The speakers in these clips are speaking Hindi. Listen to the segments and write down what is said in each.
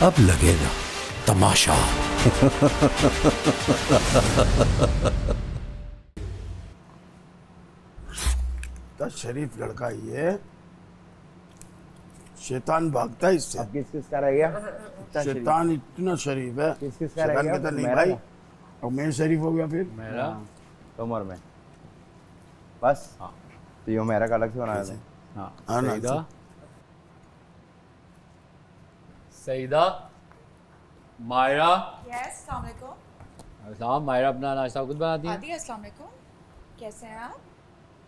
अब लगेगा तमाशा। इतना शरीफ लड़का ये, शैतान भागता है इससे। अब किस का रह गया? शैतान इतना शरीफ है। किस का रह गया? कहता नहीं भाई, और मैं शरीफ हो गया फिर मेरा उम्र में बस। हाँ। तो ये मेरा का अलग से बनाया था। हाँ हाँ ना, सईदा, सईदा, मायरा। यस, अस्सलाम वालेकुम। अस्सलाम। मायरा अपना नाश्ता खुद बनाती है? आदि, अस्सलाम वालेकुम। कैसे हैं आप?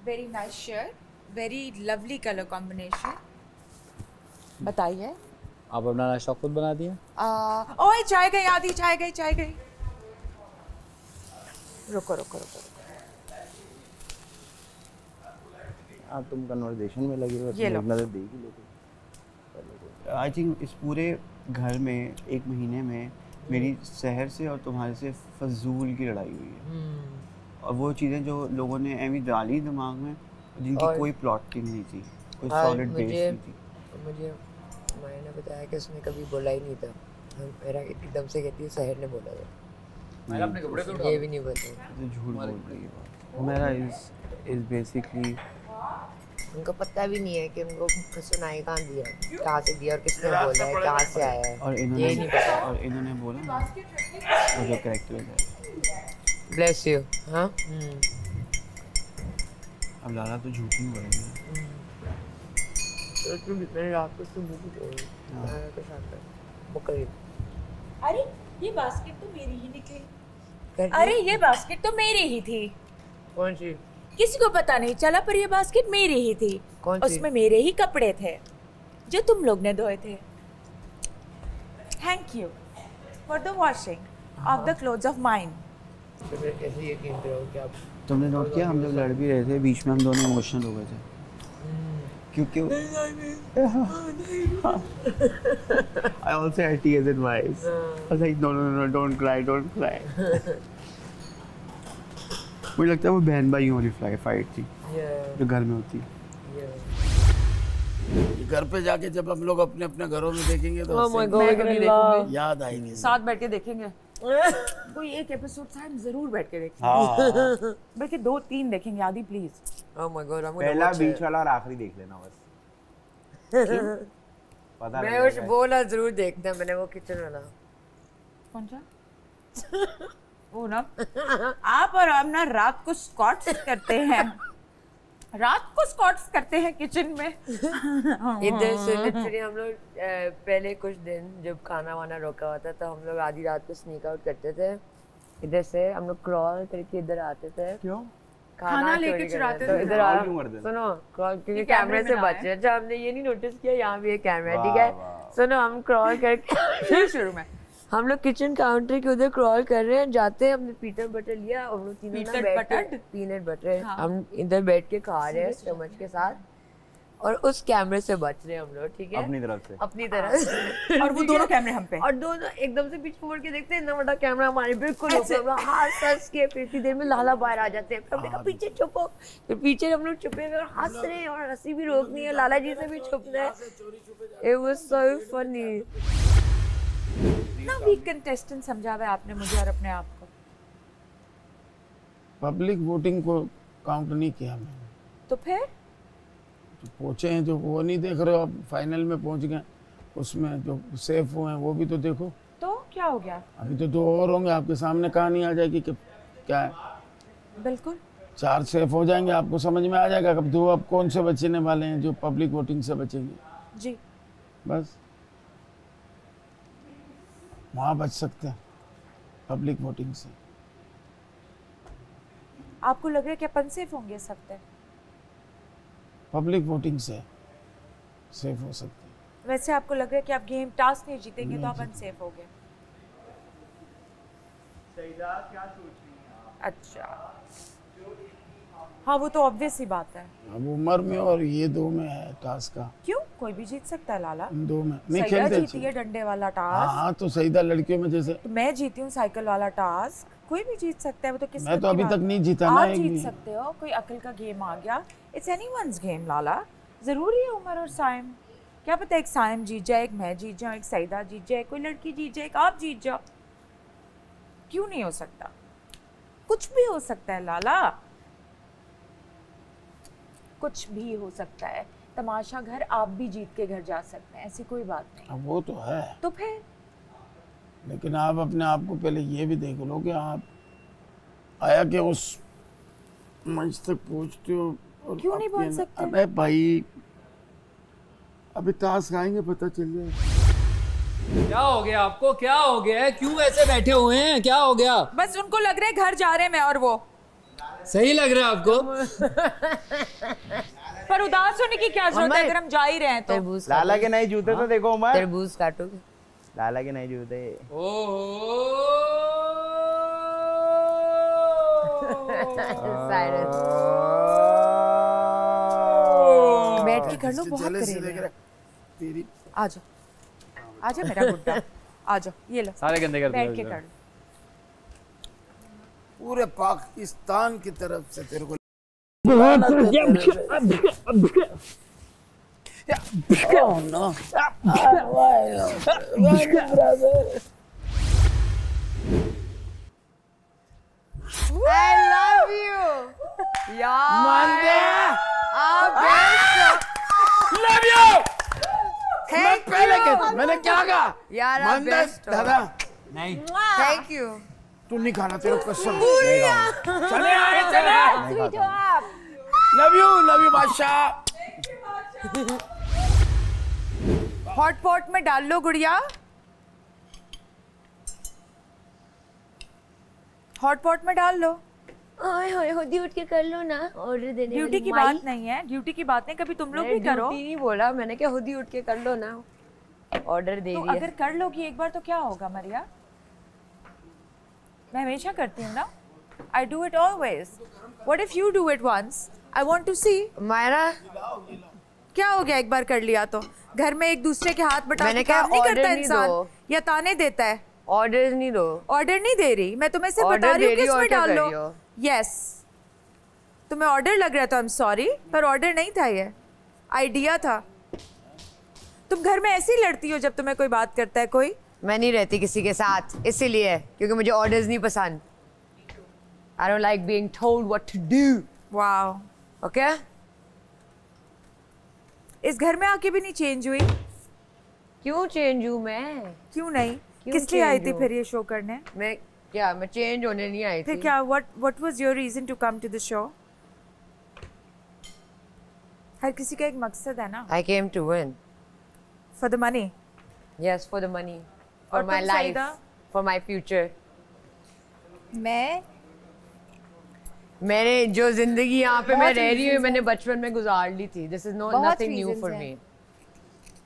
Very nice shirt, very lovely colour combination. बताइए। आप अपना नाश्ता खुद बनाती हैं? ओए चाय गई आदि, चाय गई, चाय गई। रुको रुको रुको। आप तुम कन्वर्सेशन में लगे हो, ये लो। नजर देख ही लेते। आई थिंक इस पूरे घर में एक महीने में मेरी शहर से और तुम्हारे से फजूल की लड़ाई हुई है। और वो चीज़ें जो लोगों ने ऐवी डाली दिमाग में, जिनकी कोई प्लॉटिंग नहीं थी, कोई सॉलिड बेस नहीं थी। मुझे मैंने बताया कि उसने कभी बोला ही नहीं था। मेरा एकदम से कहती है शहर ने बोला था। मैंने अपने कपड़े तो ये भी नहीं पता। तो झूठ बोल रही है। मेरा इज बेसिकली उनको पता भी नहीं है कि उनको सुनाई कहाँ दिया है, कहाँ से दिया और किसने बोला है, कहाँ से आया है, और ये नहीं पता। इन्होंने बोला वो जो करेक्टर है। Bless you. हाँ। अब लाला तो झूठ नहीं बोलेंगे। तो मैंने रात को सुबह भी बोली के साथ बकरी। अरे ये बास्केट तो मेरी ही निकली। अरे ये बास्केट तो मेरी ही थी। कौन सी? किसी को पता नहीं चला, पर ये बास्केट मेरी ही थी। कौन सी? उसमें मेरे ही कपड़े थे जो तुम लोग ने धोए थे। Thank you for the washing of the clothes of mine. तो फिर कैसे यकीन करो कि आप तुमने नोट किया, हम जब लड़ भी रहे थे बीच में हम दोनों इमोशनल हो गए थे क्योंकि I also had tears in my eyes. I was like no don't cry. मुझे लगता है वो बहन भाइयों वाली फाइट थी जो घर में होती है। घर पे जाके जब हम लोग अपने अपने घरों में देखेंगे तो याद आएगी। साथ बैठ के देखेंगे। कोई एक एपिसोड साथ जरूर बैठ के देखेंगे। बल्कि 2-3 देखेंगे आदि, प्लीज। ओह माय गॉड, पहला बीच वाला और आखिरी देख लेना बस। पता मैं उस बोला जरूर देखना। मैंने वो किचन वाला। कौन सा? वो ना आप और हम ना रात को स्क्वाट्स करते हैं। रात को स्क्वाट्स करते हैं किचन में। इधर से लिटरली हम लोग पहले कुछ दिन जब खाना वाना रोका हुआ था तो हम लोग आधी रात को स्नीक आउट करते थे। इधर से हम लोग क्रॉल करके इधर आते थे। क्यों? खाना लेके चुराते तो थे। इधर आ सुनो, क्रॉल क्योंकि कैमरे से बच रहे। अच्छा हमने ये नहीं नोटिस किया यहाँ भी एक कैमरा है, ठीक है। सुनो, हम क्रॉल करके शुरू में हम लोग किचन काउंटर के उधर क्रॉल कर रहे हैं, जाते हैं। हमने पीनट बटर लिया और हम लोग तीनों ना बैठ के पीनट बटर हम इधर बैठ के खा रहे हैं चम्मच के साथ, और उस कैमरे से बच रहे हैं हम लोग, ठीक है, अपनी तरफ से। अपनी तरफ से। और वो दोनों कैमरे हम पे, और दोनों एकदम से पीछे मुड़ के देखते हैं, इतना बड़ा कैमरा हमारे बिल्कुल ऊपर। हंस के फिर इतनी देर में लाला बाहर आ जाते हैं। फिर हमने कहा पीछे छुपो, फिर पीछे हम लोग छुपे हुए और हंस रहे हैं और हंसी भी रोकनी है, लाला जी से भी छुपना है। It was so funny. ना वीक कंटेस्टेंट समझा हुआ है आपने मुझे और अपने आप को। पब्लिक वोटिंग को काउंट नहीं किया मैंने। तो फिर जो पहुंचे हैं, जो वो नहीं देख रहे हो, आप फाइनल में पहुंच गए, उसमें जो सेफ हुए हैं वो भी तो देखो। तो क्या हो गया? अभी तो 2 और होंगे, आपके सामने कहानी आ जाएगी कि क्या है। बिल्कुल 4 सेफ हो जाएंगे, आपको समझ में आ जाएगा अब 2 अब कौन से बचने वाले हैं जो पब्लिक वोटिंग से बचेंगे। जी बस वहाँ बच सकते हैं पब्लिक वोटिंग से। आपको लग रहा है कि अपन सेफ होंगे इस हफ्ते? पब्लिक वोटिंग से सेफ हो सकते हैं। वैसे आपको लग रहा है कि आप गेम टास्क नहीं जीतेंगे तो आप अनसेफ हो गए? अच्छा हाँ, वो तो ऑब्वियस ही बात है। अब उम्र में और ये 2 में है टास्क का। क्यों? कोई भी जीत सकता है लाला। इन 2 में नहीं सईदा खेलते। जीती है डंडे वाला टास्क। हाँ तो सईदा लड़कियों में जैसे तो मैं जीती हूँ साइकिल वाला टास्क। कोई भी जीत सकता है, वो तो किस्मत मैं तो की अभी बात तक है। नहीं जीता ना। आप एक जीत भी सकते हो, कोई अकल का गेम आ गया। इट्स एनीवन्स गेम लाला। जरूरी है उम्र और साइम। क्या पता एक साइम जीत जाए, एक मैं जीत जाऊँ, एक सईदा जीत जाए, कोई लड़की जीत जाए, एक आप जीत जाओ। क्यों नहीं हो सकता? कुछ भी हो सकता है लाला, कुछ भी हो सकता है। तमाशा घर आप भी जीत के घर जा सकते हैं, ऐसी कोई बात नहीं। अब वो तो है, तो फिर लेकिन आप अपने आप को पहले ये भी देख लो कि आप आया कि उस मंच तक पहुंचते हो और क्यों नहीं पहुंच सकते? अबे भाई अभी ताश खाएंगे पता चल जाए। क्या हो गया आपको? क्या हो गया है? क्यों ऐसे बैठे हुए हैं? क्या हो गया? बस उनको लग रहा है घर जा रहे हैं मैं और वो। सही लग रहा है आपको? पर उदास होने की क्या जरूरत है अगर हम जा ही रहे हैं तो। तरबूज लाला के नए जूते तो देखो उमर, तरबूज काटोगे? लाला के नए जूते। साइरस बैठ के कर लो, बहुत करेंगे। तेरी आ जाओ, आ जाओ मेरा गुड्डा, आ जाओ, ये लो सारे गंदे कर बैठ दिए के कर लो। पूरे पाकिस्तान की तरफ से तेरे को I love you यार, आप लव यू। मैं पहले मैंने क्या कहा यार, आप बेस्ट हो। दादा नहीं, थैंक यू। तू नहीं खाना, तेरे को कसम। चले आए, चले। स्वीट हो आप। लव यू बादशाह। हॉट पॉट में डाल लो गुड़िया, हॉट पॉट में डाल लो। ओए होए होदी उठ के कर लो ना, ऑर्डर देने ड्यूटी की बात नहीं है, ड्यूटी की बात नहीं, कभी तुम लोग भी करो। ड्यूटी नहीं बोला मैंने, क्या होदी उठ के कर लो ना, ऑर्डर दे तो दिया। अगर कर लोगी एक बार तो क्या होगा मरिया? मैं हमेशा करती हूँ ना, I do it always. What if you do it once? I want to see. Myra, क्या हो गया एक बार कर लिया तो? घर में एक दूसरे के हाथ बटा मैंने के काम कहा नहीं करता order नहीं इंसान, दो। या ताने देता है। ऑर्डर नहीं दो। ऑर्डर नहीं दे रही, मैं तुम्हें सिर्फ Order बता रही हूँ दे कि रही हो, इसमें order डाल कर लो। रही हो। यस, तुम्हें ऑर्डर लग रहा था, आई एम सॉरी, पर ऑर्डर नहीं था, ये आइडिया था। तुम घर में ऐसे ही लड़ती हो जब तुम्हें कोई बात करता है कोई। मैं नहीं रहती किसी के साथ, इसीलिए, क्योंकि मुझे ऑर्डर्स नहीं पसंद। I don't like being told what to do. Wow, Okay? इस घर में आके भी नहीं चेंज हुई? क्यों चेंज हूँ मैं? क्यों नहीं? क्यों किस लिए आई change थी हूँ? फिर ये शो करने? मैं चेंज होने नहीं आई फिर थी। क्या, what was your reason to come to the show? हर किसी का एक मकसद है ना। I came to win. For the money. Yes, for the money, for और my तुम life, Saeeda? for my future. मैं मैंने जो जिंदगी यहाँ पे मैं रह रही हूँ, मैंने बचपन में गुजार ली थी। This is nothing new for me.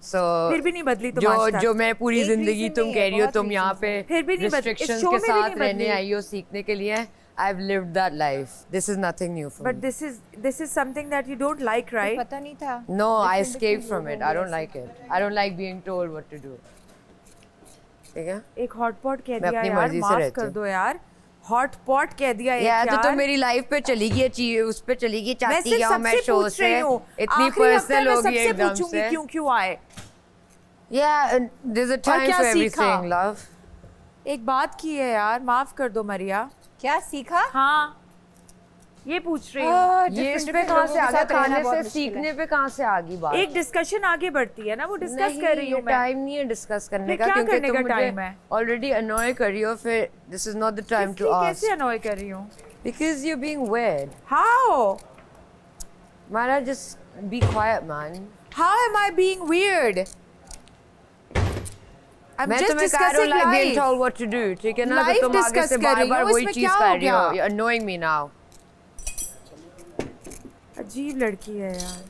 So फिर भी नहीं बदली तुम आज तक। जो मैं पूरी जिंदगी तुम कह रही हो, तुम यहाँ पे फिर भी नहीं बदली। इस restrictions show के में भी नहीं साथ रहने बदली। आई हो सीखने के लिए। I've lived that life. This is nothing new for But me. this is something that you don't like, right? पता नहीं था। No, I escaped from it. I don't like it. I don't like being told what to do. ठीक है? एक हॉट पॉट कह मैं दिया अपनी यार, मर्जी से माफ रहती कर हूँ। दो यार। हॉट पॉट कह दिया एक यार यार। तो मेरी लाइफ पे चली गई, उस पे चली गई, मैं चाहती सिर्फ क्या मैं सबसे शो पूछ से रही हूँ। इतनी आखिरी हफ्ते पर्सनल में हो गई सबसे एकदम पूछूंगी से। क्यों आए। Yeah, and there's a time क्या for सीखा? everything, love. एक बात की है यार, माफ कर दो मरिया। क्या सीखा? हाँ, ये पूछ रही हूँ। ये इस पे कहाँ से आ गया? खाने से सीखने पे कहाँ से आ गई बात? एक डिस्कशन आगे बढ़ती है ना, वो डिस्कस नहीं, कर रही हूँ मैं। टाइम नहीं है डिस्कस करने फिर का, क्या क्योंकि करने तुम का मुझे time है? ऑलरेडी अनॉय कर रही हो। फिर this is not the time to किसकी आस्क कैसे अनॉय कर रही हूँ? Because you being weird. How? Mara, just be quiet, man. How am I being weird? I'm मैं just तुम्हें कह रही हूँ discussing like being life. told what to do, ठीक है ना? Life तो तुम आगे discuss से कर रही बार-बार हूँ, वही इसमें चीज क्या कर हो रही हो। गया? You're annoying me now. अजीब लड़की है यार।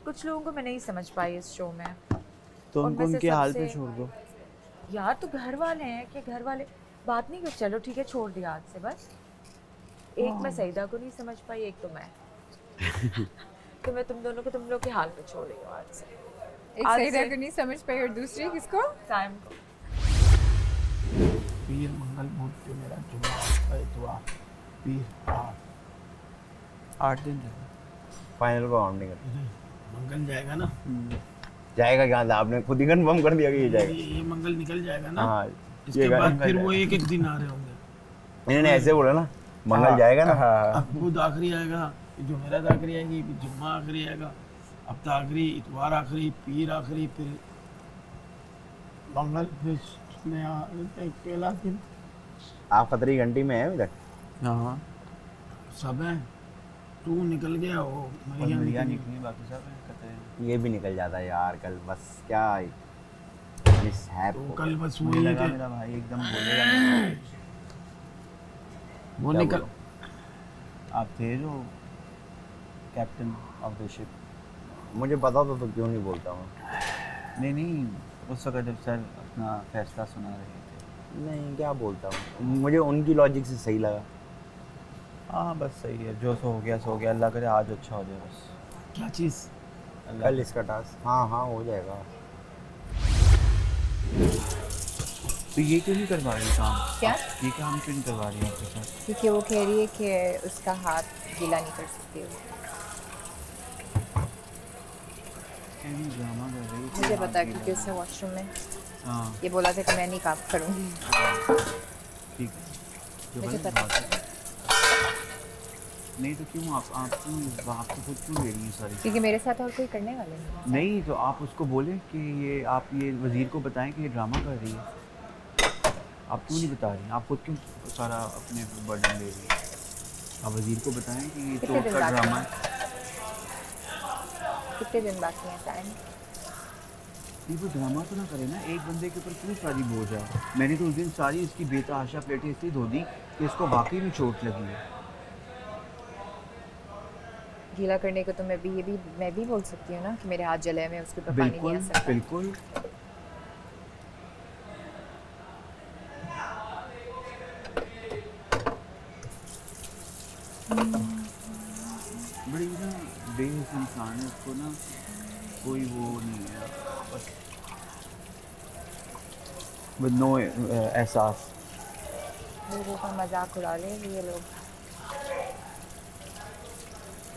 कुछ लोगों को मैं नहीं समझ पाई इस शो में। तो उनमें उनको से उनके हाल पे सबसे- छोड़ दो। यार तो घर वाले हैं कि घर वाले बात नहीं कर, चलो ठीक है छोड़ दिया आज से बस। एक मैं सईदा को नहीं समझ पाई, एक तो मैं तो मैं तुम दोनों को तुम लोग के हाल पे छोड़ रही हूँ आज से। एक आज सईदा से- को नहीं समझ पाई और दूसरी किसको? टाइम को। पीर मंगल मूर्ति मेरा जुम्मा है दुआ पीर आप 8 दिन फाइनल को काउंट नहीं करते। मंगल जाएगा ना, जाएगा क्या? आपने खुद ही कंफर्म कर दिया कि ये जाएगा। ये मंगल निकल जाएगा ना, हाँ, इसके बाद फिर वो एक एक दिन आ रहे होंगे। इन्होंने ऐसे बोला ना, मंगल जाएगा ना। अब बुध आखिरी आएगा, जुमेरात आखिरी आएगी, फिर जुम्मा आखिरी आएगा, हफ्ता आखिरी, इतवार आखिरी, पीर आखिरी, फिर मंगल, फिर पहला दिन। आप खतरी घंटी में है अभी तक? हाँ सब है। तू निकल गया, वो मरिया निकली, बाकी सब है खतरे। ये भी निकल जाता है यार कल, बस क्या मिस है। तो कल बस मुझे वही लगा है मेरा भाई एकदम बोलेगा। वो क्या निकल। बोलो? आप थे जो कैप्टन ऑफ द शिप। मुझे पता था तो क्यों नहीं बोलता हूँ। नहीं उस वक्त जब सर अपना फैसला सुना रहे थे। नहीं क्या बोलता हूँ, मुझे उनकी लॉजिक से सही लगा। हाँ बस सही है, जो सो हो गया सो हो गया, अल्लाह करे आज अच्छा हो जाए बस। क्या चीज़? कल इसका टास्क। हाँ हाँ हो जाएगा। तो ये क्यों नहीं करवा रही काम? क्या? ये काम क्यों नहीं करवा रही आपके साथ? क्योंकि वो कह रही है कि उसका हाथ गीला नहीं कर सकती वो। ड्रामा कर रही है। मुझे पता है क्योंकि उसने वॉशरूम में हाँ ये बोला था कि मैं नहीं काम करूँगी। ठीक है। जो मुझे बनी पता बात है। नहीं तो क्यों आप क्यों आप तो खुद क्यों ले रही हैं सारी? क्योंकि मेरे साथ और कोई करने वाले नहीं। नहीं तो आप उसको बोले कि ये आप ये वज़ीर को बताएं कि ये ड्रामा कर रही है। आप क्यों नहीं बता रही? आप खुद क्यों सारा अपने बर्डन ले रही है? आप वज़ीर को बताएं कि ये तो कितने दिन उसका बाकी ड्रामा हैं? है। कितने दिन बाकी हैं टाइम? ये वो ड्रामा तो ना करे ना, एक बंदे के ऊपर क्यों सारी बोझ है? मैंने तो उस दिन सारी इसकी बेतहाशा प्लेटें इसलिए धो दी कि इसको वाकई में चोट लगी है। गीला करने को तो मैं भी बोल सकती हूँ ना कि मेरे हाथ जले हैं, मैं उसके ऊपर पानी नहीं बिल्कुल आ सकता। बिल्कुल। बड़ी ना बेहिस इंसान है, उसको ना कोई वो नहीं है, बस विद नो एहसास। लोगों का मजाक उड़ा ले ये लोग,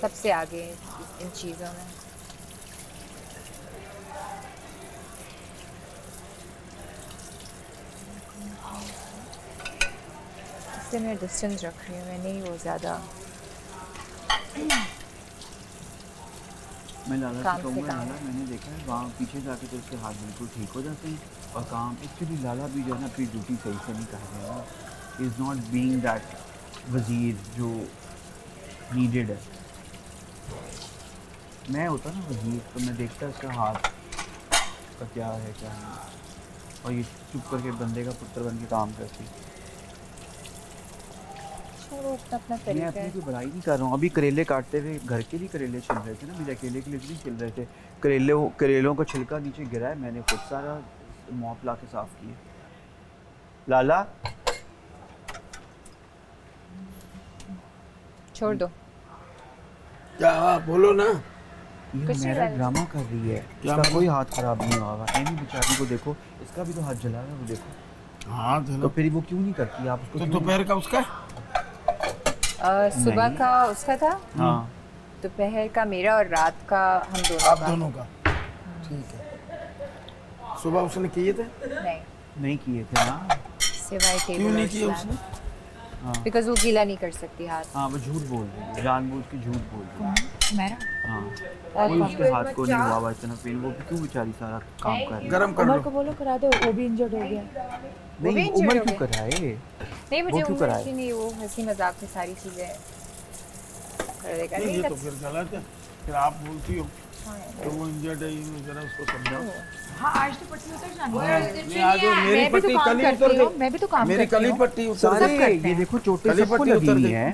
सबसे आगे इन चीज़ों में। इससे मैं डिस्टेंस रख रही हूँ, मैं नहीं वो ज़्यादा मैं लाला काम से से कहूँगा, काम। लाला मैंने देखा है वहाँ पीछे जाके तो उसके हाथ बिल्कुल ठीक हो जाते हैं और काम एक्चुअली लाला भी जो है ना अपनी ड्यूटी सही से नहीं कर रहे हैं। इज़ नॉट बीइंग दैट वज़ीर जो नीडेड है। मैं होता ना वज़ीर तो मैं देखता इसका हाथ का क्या है क्या नहीं, और ये चुप करके बंदे का पुत्र बन के काम करती। वो अपना मैं तरीका अपनी है। कोई बुराई नहीं कर रहा हूँ। अभी करेले काटते हुए घर के लिए करेले छिल रहे थे ना, मेरे अकेले के लिए नहीं छिल रहे थे। करेलों का छिलका नीचे गिरा है, मैंने खुद सारा मॉप ला के साफ किया। लाला छोड़ दो। क्या? बोलो ना। ये कुछ नहीं मेरा लाला। ड्रामा कर रही है, क्या इसका मतलब? कोई हाथ खराब नहीं हुआ होगा। एनी बेचारी को देखो, इसका भी तो हाथ जला है, वो देखो। हाँ तो चलो। फिर वो क्यों नहीं करती आप उसको? तो क्यों- दोपहर का उसका? सुबह नहीं। का उसका था, हाँ दोपहर का मेरा और रात का हम दोनों आप का। दोनों का। ठीक है। सुबह उसने किए थे? नहीं, नहीं किए थे ना। सिवाय टेबल क्यों नहीं और किए स्लैब। उसने? हाँ बिकॉज वो गीला नहीं कर सकती हाथ। हाँ वो झूठ बोल रही है, जानबूझ के झूठ बोल रही है। मेरा हाँ और कोई कौन? उसके हाथ को नहीं हुआ हुआ इतना पेन, वो भी क्यों बेचारी सारा काम कर रही है? गरम कर उमर लो। को बोलो करा दो, वो भी इंजर्ड हो गया। वो भी नहीं injured उमर हो क्यों गया। कराए? नहीं मुझे वो क्यों उम्र कराए? की नहीं, वो हंसी मजाक में सारी चीजें कर देगा। नहीं, नहीं ये तो फिर गलत है। फिर आप बोलती हो लगता तो वो इंजर्ड है, ये जरा उसको समझाओ। हाँ आज तो पट्टी उतर जानी नहीं, आज वो मेरी मैं भी तो पट्टी काम कल ही करती उतर हूँ, गई। मैं भी तो काम मेरी करती कल ही हूँ। पट्टी उतर सारे गई। ये देखो चोटें कली सबको पट्टी लगी उतर हुई गई। हैं।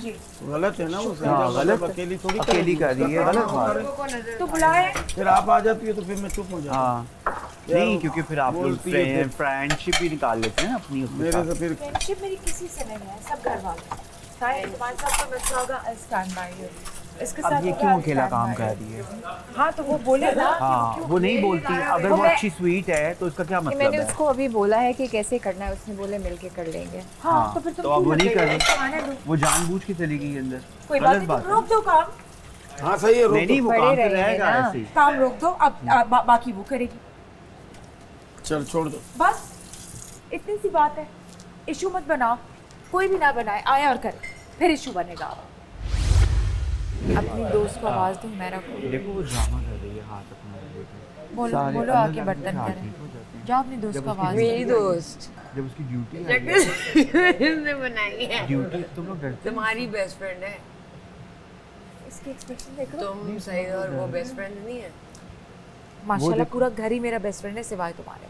गलत है ना वो। हाँ गलत, अकेली थोड़ी अकेली कर रही है, गलत बात। तो बुलाए फिर आप आ जाती हो तो फिर मैं चुप हो जाता हूँ। हाँ नहीं क्योंकि फिर आप लोग बोलती है फिर। फ्रेंडशिप भी निकाल लेते हैं ना अपनी उसके मेरे साथ। से फिर फ्रेंडशिप मेरी किसी से नहीं है, सब घर वाले। सारे तुम्हारे साथ तो मसला होगा, स्टैंड बाय यू। इसके साथ अब ये तो क्यों क्या अकेला stand काम by कर you? रही है? हाँ तो वो बोले ना कि हाँ क्यों वो नहीं अकेले बोलती, जा रहे अगर हो। वो अच्छी स्वीट है तो उसका क्या मतलब मैंने है? उसको अभी बोला है कि कैसे करना है, उसने बोले मिलके कर लेंगे। हाँ तो फिर तुम तो अब वो क्यों नहीं लग कर गए? रही। तो आने दो। वो जानबूझ के चली गई अंदर। कोई बात नहीं, तुम रोक दो काम। हाँ सही है, नहीं वो काम पे रहेगा ना। ऐसे ही। काम रोक दो, अब बाकी वो करेगी। चल छोड़ दो। बस इतनी सी बात है, इशू मत बनाओ। कोई भी ना बनाए, आया और करे, फिर इशू बनेगा। अपनी दोस्त को आवाज दो, मेरा को। देखो वो ड्रामा कर रही है, हाथ अपना बोलो बोलो, आके बर्तन करें। जाओ अपनी दोस्त को आवाज। मेरी दोस्त जब उसकी ड्यूटी इसने बनाई है। ड्यूटी तुम लोग डरते तुम्हारी बेस्ट फ्रेंड है। इसकी एक्सप्रेशन देखो। तुम सही और वो बेस्ट फ्रेंड नहीं है। माशाल्लाह पूरा घर ही मेरा बेस्ट फ्रेंड है सिवाय तुम्हारे।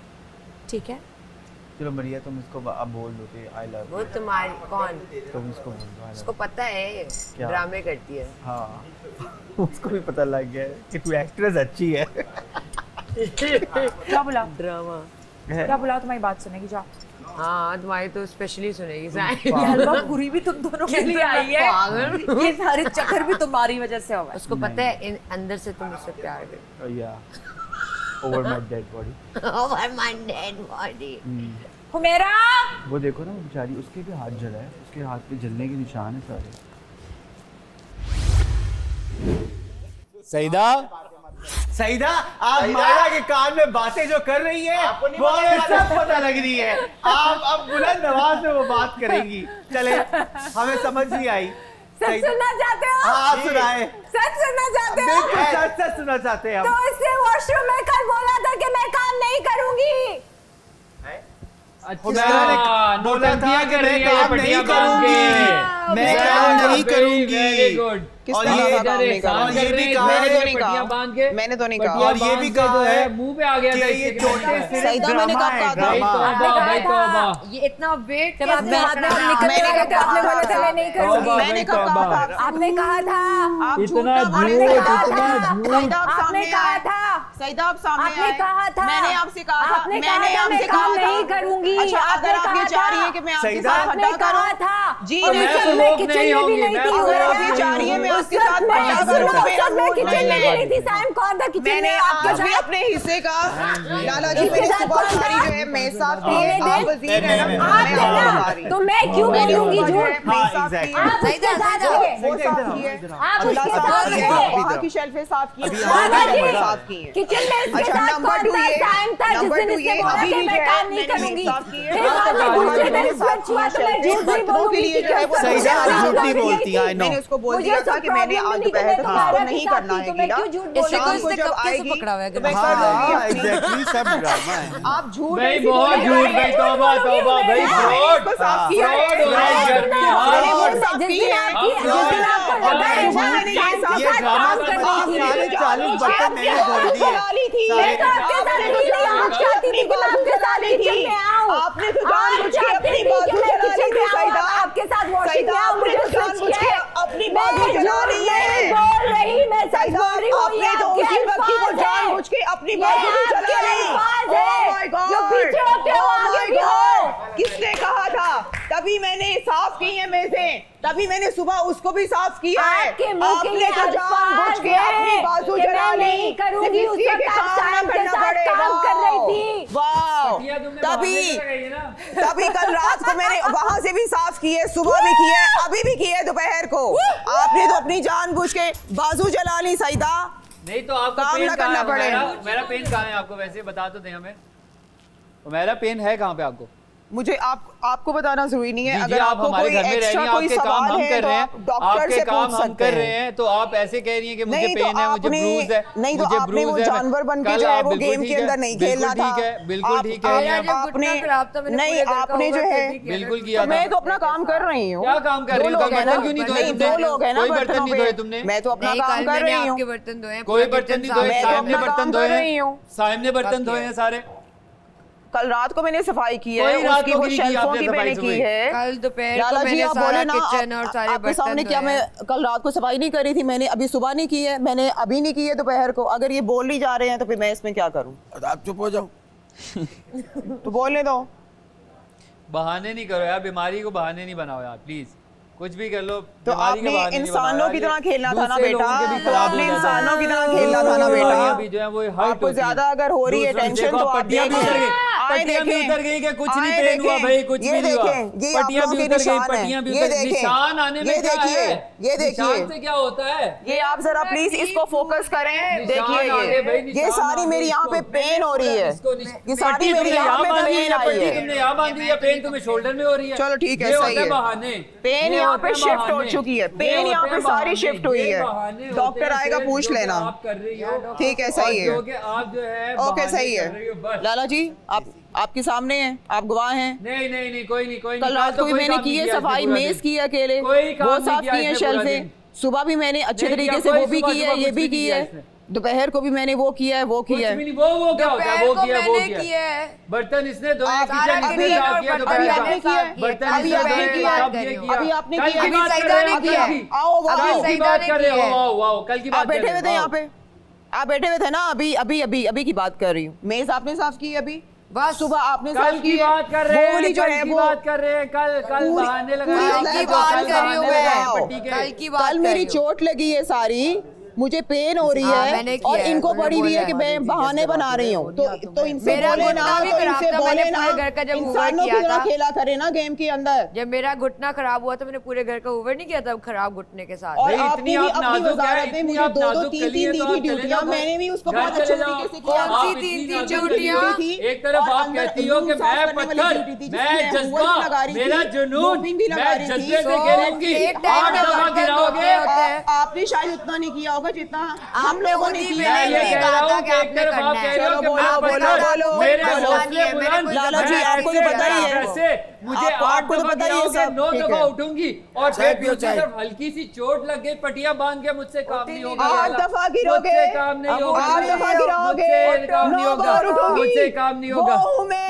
ठीक है, चलो मरिया तुम इसको अब बोल दो कि आई लव वो तुम्हारी कौन? तुम इसको बोल दो उसको पता है ड्रामे करती है। हाँ उसको भी पता लग गया कि तू एक्ट्रेस अच्छी है। क्या बुलाओ? ड्रामा क्या बुलाओ, तुम्हारी बात सुनेगी। जाओ। हाँ तुम्हारी तो स्पेशली सुनेगी। हलवा पूरी भी तुम दोनों के लिए आई है। ये सारे चक्कर भी तुम्हारी वजह से हुआ। उसको पता है अंदर से तुम उससे प्यार करते हो। या over my dead body. Over my dead body. Humaira, वो देखो ना बेचारी, उसके भी हाथ जला है, उसके हाथ पे जलने के निशान है सारे। सईदा, सईदा आप माया के कान में बातें जो कर रही है वो हमें सब पता लग रही है। आप अब बुलंद आवाज में वो बात करेंगी। चले, हमें समझ नहीं आई। सच सुनना चाहते हो? हाँ सुनाए। सच सुनना चाहते हो? बिल्कुल सच सच सुनना चाहते हैं हम। तो इससे वॉशरूम में कल बोला था कि मैं काम नहीं करूंगी। अच्छा, नोटंकियां कर रही है ये पटिया बांध के। मैं काम नहीं करूंगी। Very good. और ये काम ये भी कहा है पटियां बांध के। मैंने तो नहीं कहा। और ये भी कहा है मुंह पे आ गया था ये इसके। छोटे से सईदा मैंने कब कहा था? भाई तौबा, भाई तौबा। ये इतना वेट जब आपने आपने निकल के आए थे, आपने बोला था मैं नहीं करूंगी। मैंने कब कहा था? आपने कहा था। आप इतना झूठ झूठ, सईदा आप आपने सामने कहा आए। था। सईदा आप सामने आपने आए। कहा था। मैंने आपसे कहा था। आपने मैंने कहा था मैं आपसे काम कहा था। नहीं करूंगी। अच्छा आपने अगर आप कहा ये चाह रही था। है कि मैं आपके सईदा, साथ आपने हड्डा कहा करूं? था। जी और नहीं, मैं मैं किचन नहीं में होंगी, भी नहीं मैं थी। अगर आप ये चाह रही है मैं आपके साथ हड्डा करूं तो मेरा मैं मूड किचन में भी नहीं थी। साइम कौन था किचन मैंने में आपके आज भी साथ? अपने हिस्से का लाला जी इसके मेरी साथ सुबह कौन सारी था? जो है मेरे साथ की है। मेरे आप दिन? वजीर है ना, आप मैं है आपको ना, बता रही हूँ। तो मैं क्यों बोलूंगी झूठ? मेरे साथ की है। आप उसके साथ थे। वो साफ की है। आप अल्लाह उसके साफ साथ की है। थे। वहाँ की शेल्फें साफ की है। लाला जी, साफ की है। किचन में इसके अच्छा, साथ नंबर कौन टू था? ये, साइम था नंबर जिस दिन टू इसने ये, बोला अभी कि भी मैं जो है, काम नहीं मैंने करूंगी। नहीं साफ की है। फिर बाद में दूसरे दिन स्विच हुआ तो मैं झूठ नहीं बोलूंगी के लिए जो है वो कि सईदा मैं झूठ नहीं बोल बोलती है। मैंने उसको बोल दिया था कि मैंने आज दोपहर तक इसको नहीं करना है गीला। शाम को जब आएगी तो मैं कर लूंगी। एग्जैक्टली सब ड्रामा है। आप झूठ भाई ऐसी बहुत बोल झूठ, रही भाई हैं। तौबा तौबा, भाई फ्रॉड इसको साफ किया है। फ्रॉड हो रहा है घर में। मैंने वो हाँ। साफ की है। जिस दिन आपको लगा है ना साइम के ये साथ ड्रामा काम सब करनी आप थी। सारे 40 बर्तन मैंने धो दिए। डाली थी। मैं तो आपके साथ नहीं थी। आप चाहती थी कि मैं आपके साथ किचन में आऊं। आपने तो जानबूझ के आप अपनी चाहती थी बाजू कि मैं चला किचन ली में थी, आऊं, सईदा। आपके साथ वॉशिंग में सईदा, आऊं। मुझे आपने तो स्विच जानबूझ किया है। के अपनी बाजू चला रही है। मैं बोल रही, मैं सच सईदा, बोल रही हूँ। आपने तो उसी बच्ची को जानबूझ के अपनी बाजू भी चला ली। Oh my God! जो पीछे होते हो Oh आगे my भी हो। God! किसने कहा था? तभी मैंने साफ की है मेज़ें, तभी मैंने सुबह उसको भी साफ किया है। आपके मुंह के आपने ये तो जानबूझ के अपनी बाजू कि जला मैं ली। नहीं करूंगी, सिर्फ उस इसलिए वक्त कि आप काम ना साइम के करना साथ पड़े। काम कर रही थी। वाह! पटिया तुमने तभी बांधने से लगाई है ना? तभी कल रात को मैंने वहां से भी साफ की है, सुबह भी की है, अभी भी की है दोपहर को। आपने तो अपनी जानबूझ के बाजू जला ली सईदा। नहीं तो आपको काम पेन ना कहाँ करना है? पड़ेगा। मेरा पेन कहाँ है आपको? वैसे बता तो दें हमें। मेरा पेन है कहाँ पे आपको? मुझे आपको बताना जरूरी नहीं है। जी, अगर आप आपको हमारे कोई घर में रह रही एक्स्ट्रा हैं, कोई आपके काम सवाल हम है कर तो रहे आप हैं, डॉक्टर आपके से काम पूछ हम कर सकते रहे हैं। हैं, तो आप ऐसे कह रही हैं कि मुझे नहीं तो पेन है, मुझे आपने ब्रूज है, नहीं तो मुझे आपने ब्रूज वो है। जानवर बन के कल जो है आप वो बिल्कुल गेम ठीक के है, अंदर नहीं बिल्कुल खेलना था। ठीक है, बिल्कुल ठीक है। आपने नहीं आपने जो है बिल्कुल किया था। मैं तो अपना काम कर रही हूँ। क्या काम कर रही हो? बर्तन क्यों नहीं धोए तुमने? दो लोग हैं ना कोई बर्तन बर्तनों नहीं धोए पे। तुमने? मैं तो अपना काम कर रही हूँ। आपके बर्तन धोए हैं, कोई पूरा बर्तन नहीं किचन धोए, साफ मैं तो साहिब ने अपना बर्तन काम धोए कर रही हैं, हूँ। साहिब ने बर्तन धोए हैं सारे। कल रात को मैंने सफाई की है, कोई रात उसकी को वो नहीं की शेल्फों आपने की सफाई मैंने की सुबह। है। कल दोपहर को लाला जी मैंने आप सारा बोले ना किचन और सारे आपके सामने बर्तन क्या धोए मैं हैं। कल रात को सफाई नहीं करी थी, मैंने अभी सुबह नहीं की है, मैंने अभी नहीं की है दोपहर को। अगर ये बोल नहीं जा रहे हैं तो फिर मैं इसमें क्या करूं? आप चुप हो जाओ। तो बोलने दो। बहाने नहीं करो यार, बीमारी को बहाने नहीं बनाओ यार प्लीज। कुछ भी कर लो, तो बीमारी के आपने बहाने नहीं इंसानों बनाओ की यार। तरह खेलना था ना दूसरे बेटा, लोगों के भी तो खराब आपने हो जाते हैं। इंसानों की तरह खेलना था ना बेटा। अभी जो है वो हर्ट आपको होती है। ज्यादा अगर हो रही है दूसरों से टेंशन देखो, तो आप पट्टियां देख क्यों लें। कर रही हैं? पट्टियां भी उतर गई कि कुछ नहीं पेन हुआ भाई, कुछ भी नहीं हुआ। पट्टियां भी उतर गई, पट्टियां भी उतर गई। निशान आने में क्या है? ये देखिए, निशान से क्या होता है? ये आप जरा प्लीज इसको फोकस करें। देखिए ये सारी मेरी यहाँ पे पेन हो रही है, ये सारी मेरी यहाँ पे पेन आई है। तुमने यहाँ बांधी है, पेन तुम्हें शोल्डर में हो रही है। चलो ठीक है, सही है। बहाने, पेन यहाँ पे शिफ्ट हो चुकी है, पेन यहाँ पे सारी शिफ्ट हुई है। डॉक्टर आएगा पूछ लेना। आप कर रही हो ठीक है, सही है। आप जो है ओके सही है। लाला जी आप आपके सामने हैं, आप गवाह हैं। नहीं कोई नहीं। कल रात को भी मैंने की है सफाई, मेज की है अकेले, वो साफ की है शेल्फें। सुबह भी मैंने अच्छे तरीके से वो भी की है, ये भी की है। दोपहर को भी मैंने वो किया है, वो किया है। वो क्या होता है? वो किया है। बर्तन इसने धोए, किचन इसने साफ किया, दोपहर आपने किया है, बर्तन अभी आपने किया है, अभी आपने किया है, अभी सईदा ने किया है। आओ वो कल की बात कर रहे हो? वाओ कल की बात आप बैठे हुए थे यहाँ पे, आप बैठे हुए थे ना, अभी की बात कर रही हूँ। मेज आपने साफ की है अभी, बस सुबह आपने कल की बात कर रहे हैं, जो है वो बात कर रहे हैं। कल बहाने लगा, कल मेरी चोट लगी है सारी, मुझे पेन हो रही है और इनको पड़ी हुई है कि मैं बहाने बना रही हूँ। तो इनसे बोले ना, तो इनसे बोले ना, इंसानों की तरह खेला करे ना गेम के अंदर। जब मेरा घुटना खराब हुआ तो मैंने पूरे घर का ओवर नहीं किया था खराब घुटने के साथ। और आपने भी अपनी वजारत में मुझे 2-2 3-3 दी थी ड्यूटियां, मैंने भी उसको बहुत अच्छे तरीके से किया। कौन सी 3-3 ड्यूटियां? एक तरफ आप कहती हो कि मैं पत्थर, मैं जज्बा, मेरा जुनून, मैं जज्बे से खेलूंगी, 8 दफा गिराओगे। आपने शायद उतना नहीं किया जितना हम लोगों ने किया है। ये कह रहा हूं कि एक तरफ आप कह रहे हो कि मैं बोलो मेरे हौसले बुलंद, लाला जी आपको तो पता ही है, ऐसे मुझे 8 दफा गिराओगे, 9 दफा उठूंगी और फिर दूसरी तरफ हल्की सी चोट लग गई, पटिया बांध के मुझसे काम नहीं होगा। 8 दफा गिरोगे, मुझसे काम नहीं होगा, 8 दफा गिरोगे, मुझसे काम नहीं होगा, मुझसे काम नहीं होगा,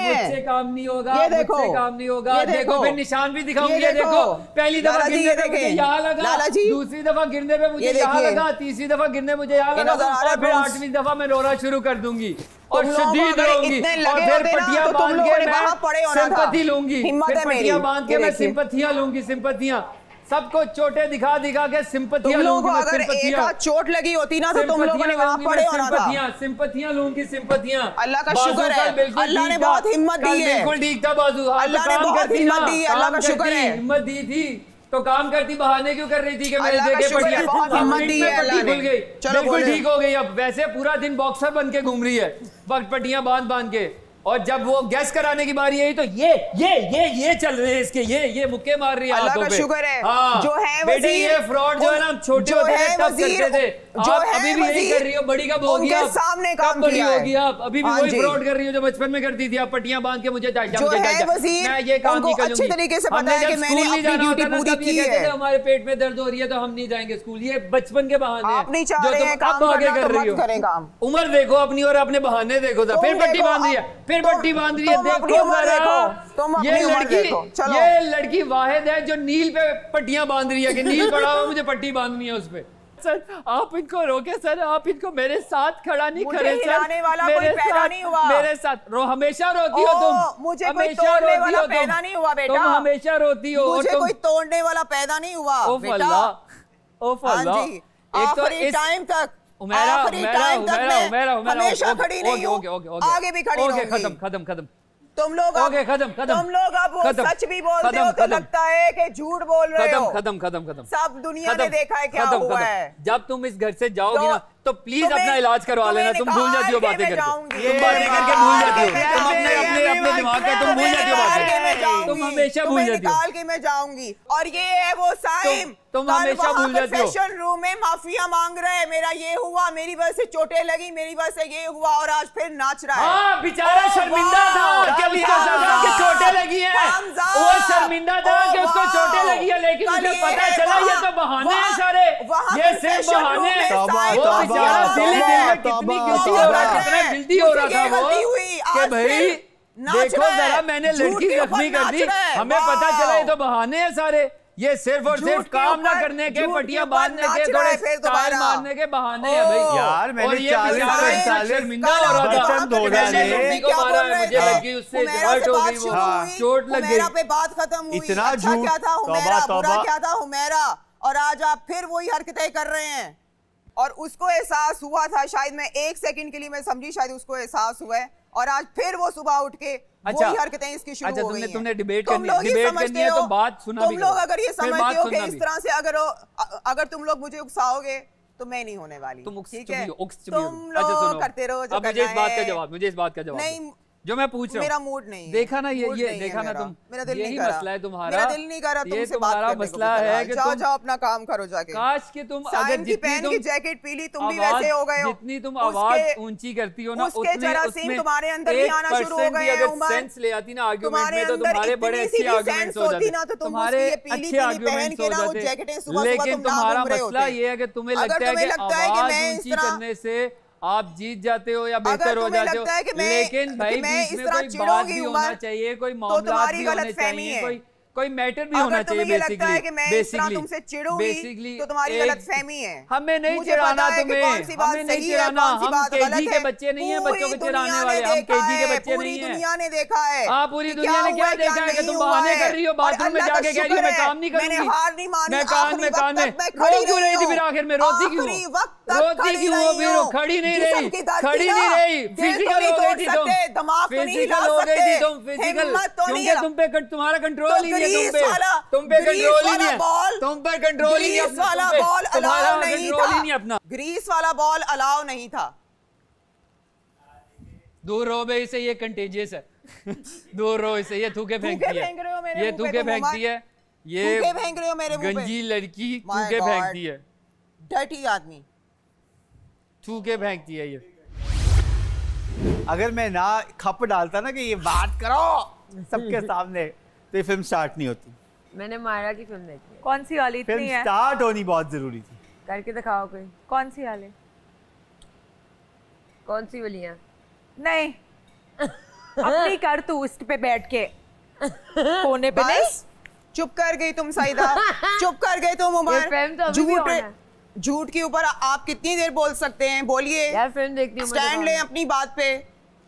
मुझसे काम नहीं होगा, ये देखो, मुझसे काम नहीं होगा। देखो फिर निशान भी दिखाऊंगी, ये देखो पहली दफा गिरने पे मुझे यहाँ लगा, दूसरी दफा गिरने पे मुझे यहाँ लगा, तीसरी दफा गिरने मुझे यहाँ लगा और फिर 8वीं दफा मैं रोना शुरू कर दूंगी और शदीद रोऊंगी और फिर पटिया बांध के मैं सिंपैथी लूंगी, फिर पटिया बांध के मैं सिंपैथियां लूंगी, सिंपैथियां सबको चोटें दिखा के सिंपैथियां लूंगी। अगर एक आध चोट लगी होती ना तो तुम लोगों ने वहां पड़े होना था। सिंपैथियां लूंगी, सिंपैथियां। अल्लाह का शुक्र है, अल्लाह ने बहुत हिम्मत दी है, बिल्कुल ठीक था बाजू, अल्लाह ने बहुत हिम्मत दी है, अल्लाह का शुक्र है, हिम्मत दी थी तो काम करती, बहाने क्यों कर रही थी कि मैंने देखे पटिया खुल गई, बिल्कुल ठीक हो गई। अब वैसे पूरा दिन बॉक्सर बन के घूम रही है वक्त पटियां बांध के, और जब वो गैस कराने की बारी आई तो ये चल रहे हैं इसके, ये मुक्के मार रही है अल्लाह का शुक्र है। हाँ, जो है वजीर, ये फ्रॉड जो है ना, छोटे होते थे तब करते थे, आप अभी भी यही कर रही हो। बड़ी कब होगी आप? सामने काम बड़ी होगी आप? अभी भी वही फ्रॉड कर रही हो जो बचपन में करती थी। आप पटियां बांध के मुझे मैं ये काम नहीं करूंगी। अच्छे तरीके से पता है कि मैंने अपनी ड्यूटी पूरी की है। हमारे पेट में दर्द हो रही है तो हम नहीं जाएंगे स्कूल, ये बचपन के बहाने आप नहीं चाह रहे हैं काम आगे कर रही हो। उम्र देखो अपनी और अपने बहाने देखो, फिर पट्टी बांध रही है, फिर पट्टी बांध रही है। देखो ये लड़की वाहिद है जो नील पे पट्टियां बांध रही है कि नील पड़ा हुआ मुझे पट्टी बांधनी है उस पे। सर आप इनको रोके सर, आप इनको मेरे साथ खड़ा नहीं करे सर, मेरे साथ हमेशा रोती हो तुम, मुझे कोई तोड़ने वाला पैदा नहीं हुआ बेटा, तुम हमेशा रोती हो, मुझे कोई तोड़ने वाला पैदा नहीं हुआ बेटा। आखिरी टाइम तक हमेशा खड़ी नहीं हूँ, आगे भी खड़ी रहूंगी। खत्म तुम लोग अब वो सच भी बोलते हो तो लगता है कि झूठ बोल रहे हो। खत्म सब दुनिया ने देखा है क्या हुआ है। जब तुम इस घर से जाओगी ना तो प्लीज अपना इलाज करवा लेना। तुम भूल जाती हो बातें करके, तुम बातें करके भूल जाती हो, तुम अपने दिमाग का तुम भूल जाती हो बातें, तुम हमेशा भूल जाती हो। निकाल के मैं जाऊंगी और ये है वो साइम, तुम हमेशा भूल जाती हो। फैशन रूम में माफिया मांग रहे हैं, मेरा ये हुआ, मेरी वजह से चोटें लगी, मेरी वजह से ये हुआ और आज फिर नाच रहा है। हाँ बेचारा शर्मिंदा था कि उसको चोटें लगी हैं, वो शर्मिंदा था कि उसको चोटें लगी है, लेकिन उसे पता चला ये तो बहाने हैं सारे, ये सिर्फ बहाने हैं। वो बेचारा दिल में कितनी गिल्टी हो रहा था, कितना गिल्टी हो रहा था वो कि भाई देखो जरा मैंने लड़की जख्मी कर दी, हमें पता चला ये तो बहाने हैं सारे, ये सिर्फ और सिर्फ काम ना करने के, पटियां बांधने के, थोड़े स्टाइल मारने के बहाने हैं भाई। यार मैंने 40-45 शर्मिंदा हो रहा था, लड़की को मारा है, मुझे लगी उससे हर्ट हो गई, वो चोट लग गई, पे बात खत्म हुई। इतना झूठ क्या था हुमैरा, बुरा क्या था हुमैरा, और आज आप फिर वही हरकतें कर रहे हैं। और उसको एहसास हुआ था, शायद मैं 1 सेकंड के लिए मैं समझी शायद उसको एहसास हुआ है, और आज फिर वो सुबह उठ के वही हरकतें इसकी शुरू हो गई हैं। तुमने डिबेट करनी है तो बात सुना। तुम लोग अगर ये समझते हो कि इस तरह से अगर तुम लोग मुझे उकसाओगे तो मैं नहीं होने वाली। ठीक है, तुम लोग करते रहो जो मुझे इस बात का जवाब नहीं जो मैं पूछ रहा हूँ। मेरा मूड नहीं है। देखा ना ये देखा ना तुम, मेरा दिल नहीं यही मसला है तुम्हारा। मेरा दिल नहीं कर रहा तुमसे बात करने को। मसला है कि जाओ अपना काम करो जाके। काश कि तुम अगर जितनी तुम जैकेट पीली तुम भी वैसे हो गए हो। जितनी तुम आवाज ऊंची करती हो ना उसके जरासीम तुम्हारे अंदर भी आना शुरू हो गए हैं। अगर सेंस ले आती ना आर्गुमेंट में तो तुम्हारे बड़े अच्छे आर्गुमेंट्स हो जाते, तुम्हारे अच्छे आर्गुमेंट्स हो जाते। लेकिन तुम्हारा मसला ये है कि तुम्हें लगता है कि आवाज ऊंची करने से आप जीत जाते हो या बेहतर हो जाते हो, लेकिन भाई बीच में कोई बात भी होना चाहिए, कोई मामला भी होने चाहिए, कोई मैटर भी होना चाहिए। बेसिकली तो तुम्हारी गलतफहमी है। हमें नहीं चिढ़ाना तुम्हें, हमें नहीं चिढ़ाना। हम केजी के बच्चे नहीं है, बच्चों को चिढ़ाने वाले हम केजी के बच्चे नहीं है। दुनिया ने देखा है। हाँ, पूरी दुनिया ने क्या देखा है कि तुम बहाने कर रही हो, बाथरूम में जाके कह रही हो मैं काम नहीं करूंगी, मैं कान में रो क्यों रही थी फिर आखिर में, रोती क्यों हो फिर, खड़ी नहीं रही, फिजिकल हो गई थी तुम, फिजिकल हो गई थी तुम, फिजिकल, क्योंकि तुम पे तुम्हारा कंट्रोल नहीं है, तुम पे कंट्रोल ही नहीं है, तुम पर कंट्रोल ही नहीं है, वाला बॉल अलाउ नहीं था अपना, ग्रीस वाला बॉल अलाउ नहीं था। दूर रहो बे इसे, ये कंटेजियस है। दूर रहो इसे, ये थूके फेंकती है, ये थूके फेंकती है, ये फेंक रहे हो मेरे मुंह पे, गंजी लड़की थूके फेंकती है, डर्टी आदमी थूके फेंकती है ये। अगर मैं ना खप डालता ना कि ये बात करो सबके सामने तो ये फिल्म स्टार्ट नहीं होती। मैंने मायरा की फिल्म देखी है। कौन सी वाली? इतनी फिल्म स्टार्ट होनी बहुत जरूरी थी। करके दिखाओ कोई। कौन सी वाली? कौन सी वालियां? नहीं अपनी कर तू उस पे बैठ के कोने पे। नहीं, चुप कर गई तुम सईदा, चुप कर गई तुम उमर। झूठ के ऊपर आप कितनी देर बोल सकते हैं? बोलिए यार, फिल्म देखती हूं। स्टैंड ले अपनी बात पे